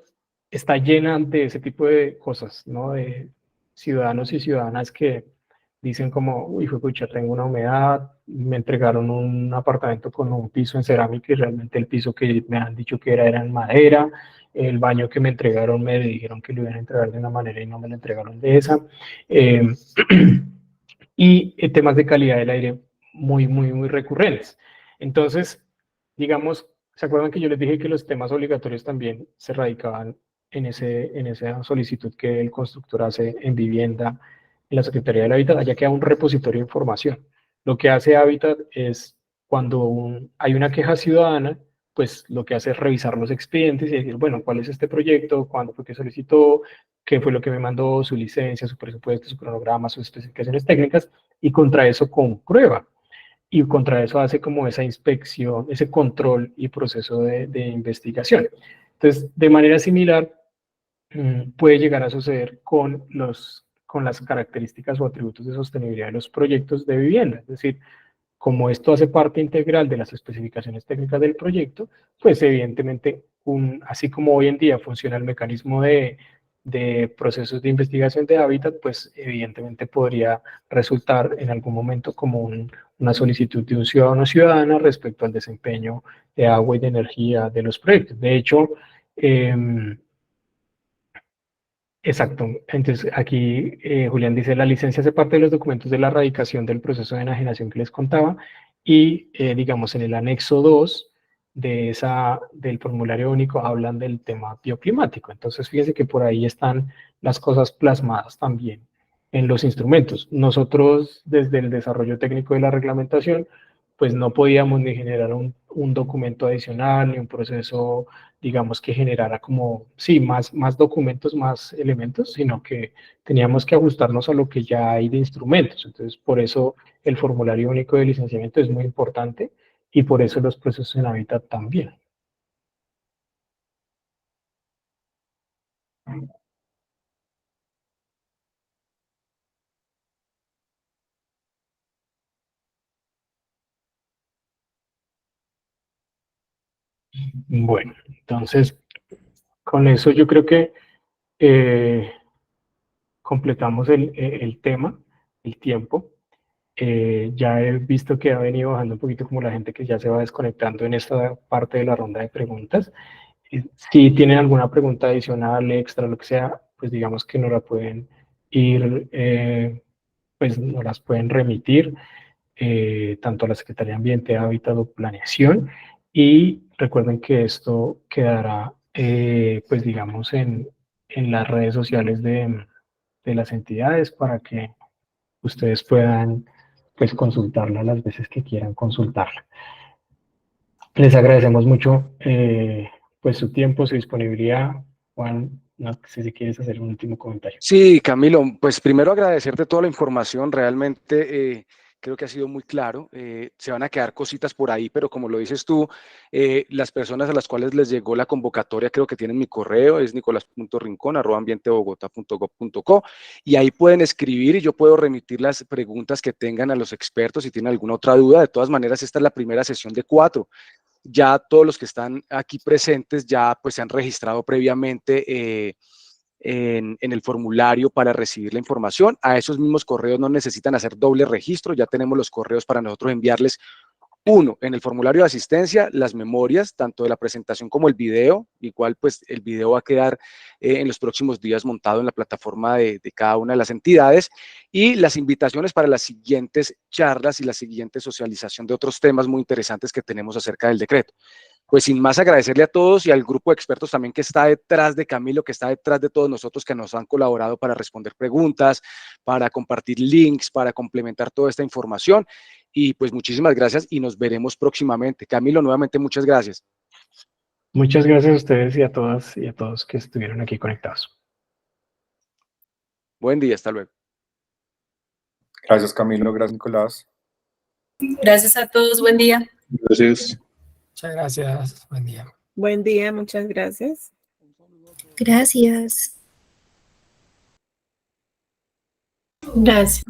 está llena de ese tipo de cosas, ¿no? De ciudadanos y ciudadanas que dicen como, uy, pucha, tengo una humedad, me entregaron un apartamento con un piso en cerámica y realmente el piso que me han dicho que era en madera, el baño que me entregaron me dijeron que lo iban a entregar de una manera y no me lo entregaron de esa. Eh, y temas de calidad del aire muy recurrentes. Entonces, digamos, ¿se acuerdan que yo les dije que los temas obligatorios también se radicaban en esa solicitud que el constructor hace en vivienda, en la Secretaría del Hábitat? Allá queda un repositorio de información. Lo que hace Hábitat es cuando hay una queja ciudadana, pues lo que hace es revisar los expedientes y decir, bueno, ¿cuál es este proyecto? ¿Cuándo fue que solicitó? ¿Qué fue lo que me mandó? Su licencia, su presupuesto, su cronograma, sus especificaciones técnicas, y contra eso comprueba. Y contra eso hace como esa inspección, ese control y proceso de investigación. Entonces, de manera similar, puede llegar a suceder con las características o atributos de sostenibilidad de los proyectos de vivienda. Es decir, como esto hace parte integral de las especificaciones técnicas del proyecto, pues evidentemente, así como hoy en día funciona el mecanismo de procesos de investigación de hábitat, pues evidentemente podría resultar en algún momento como una solicitud de un ciudadano o ciudadana respecto al desempeño de agua y de energía de los proyectos. De hecho, exacto. Entonces, aquí Julián dice, la licencia hace parte de los documentos de la radicación del proceso de enajenación que les contaba y, digamos, en el anexo 2 del formulario único hablan del tema bioclimático. Entonces, fíjense que por ahí están las cosas plasmadas también en los instrumentos. Nosotros, desde el desarrollo técnico de la reglamentación, pues no podíamos ni generar un documento adicional, ni un proceso, digamos, que generara como, sí, más documentos, más elementos, sino que teníamos que ajustarnos a lo que ya hay de instrumentos. Entonces, por eso el formulario único de licenciamiento es muy importante y por eso los procesos en Habitat también. Bueno, entonces, con eso yo creo que eh, completamos el tema, el tiempo. Ya he visto que ha venido bajando un poquito como la gente que ya se va desconectando en esta parte de la ronda de preguntas. Si tienen alguna pregunta adicional, extra, lo que sea, pues digamos que nos la pueden ir, pues nos las pueden remitir tanto a la Secretaría de Ambiente, Hábitat o Planeación. Y recuerden que esto quedará, pues digamos, en las redes sociales de las entidades para que ustedes puedan pues consultarla las veces que quieran consultarla. Les agradecemos mucho pues su tiempo, su disponibilidad. Juan, no sé si quieres hacer un último comentario. Sí, Camilo, pues primero agradecerte toda la información, realmente creo que ha sido muy claro, se van a quedar cositas por ahí, pero como lo dices tú, las personas a las cuales les llegó la convocatoria creo que tienen mi correo, es nicolas.rincon@ambientebogota.gov.co, y ahí pueden escribir y yo puedo remitir las preguntas que tengan a los expertos si tienen alguna otra duda. De todas maneras, esta es la primera sesión de 4. Ya todos los que están aquí presentes ya pues se han registrado previamente en el formulario para recibir la información. A esos mismos correos no necesitan hacer doble registro, ya tenemos los correos para nosotros enviarles uno, en el formulario de asistencia, las memorias, tanto de la presentación como el video, igual pues el video va a quedar en los próximos días montado en la plataforma de cada una de las entidades, y las invitaciones para las siguientes charlas y la siguiente socialización de otros temas muy interesantes que tenemos acerca del decreto. Pues sin más, agradecerle a todos y al grupo de expertos también que está detrás de Camilo, que está detrás de todos nosotros, que nos han colaborado para responder preguntas, para compartir links, para complementar toda esta información. Y pues muchísimas gracias y nos veremos próximamente. Camilo, nuevamente muchas gracias. Muchas gracias a ustedes y a todas y a todos que estuvieron aquí conectados. Buen día, hasta luego. Gracias, Camilo. Gracias, Nicolás. Gracias a todos, buen día. Gracias. Muchas gracias, buen día. Buen día, muchas gracias. Gracias. Gracias.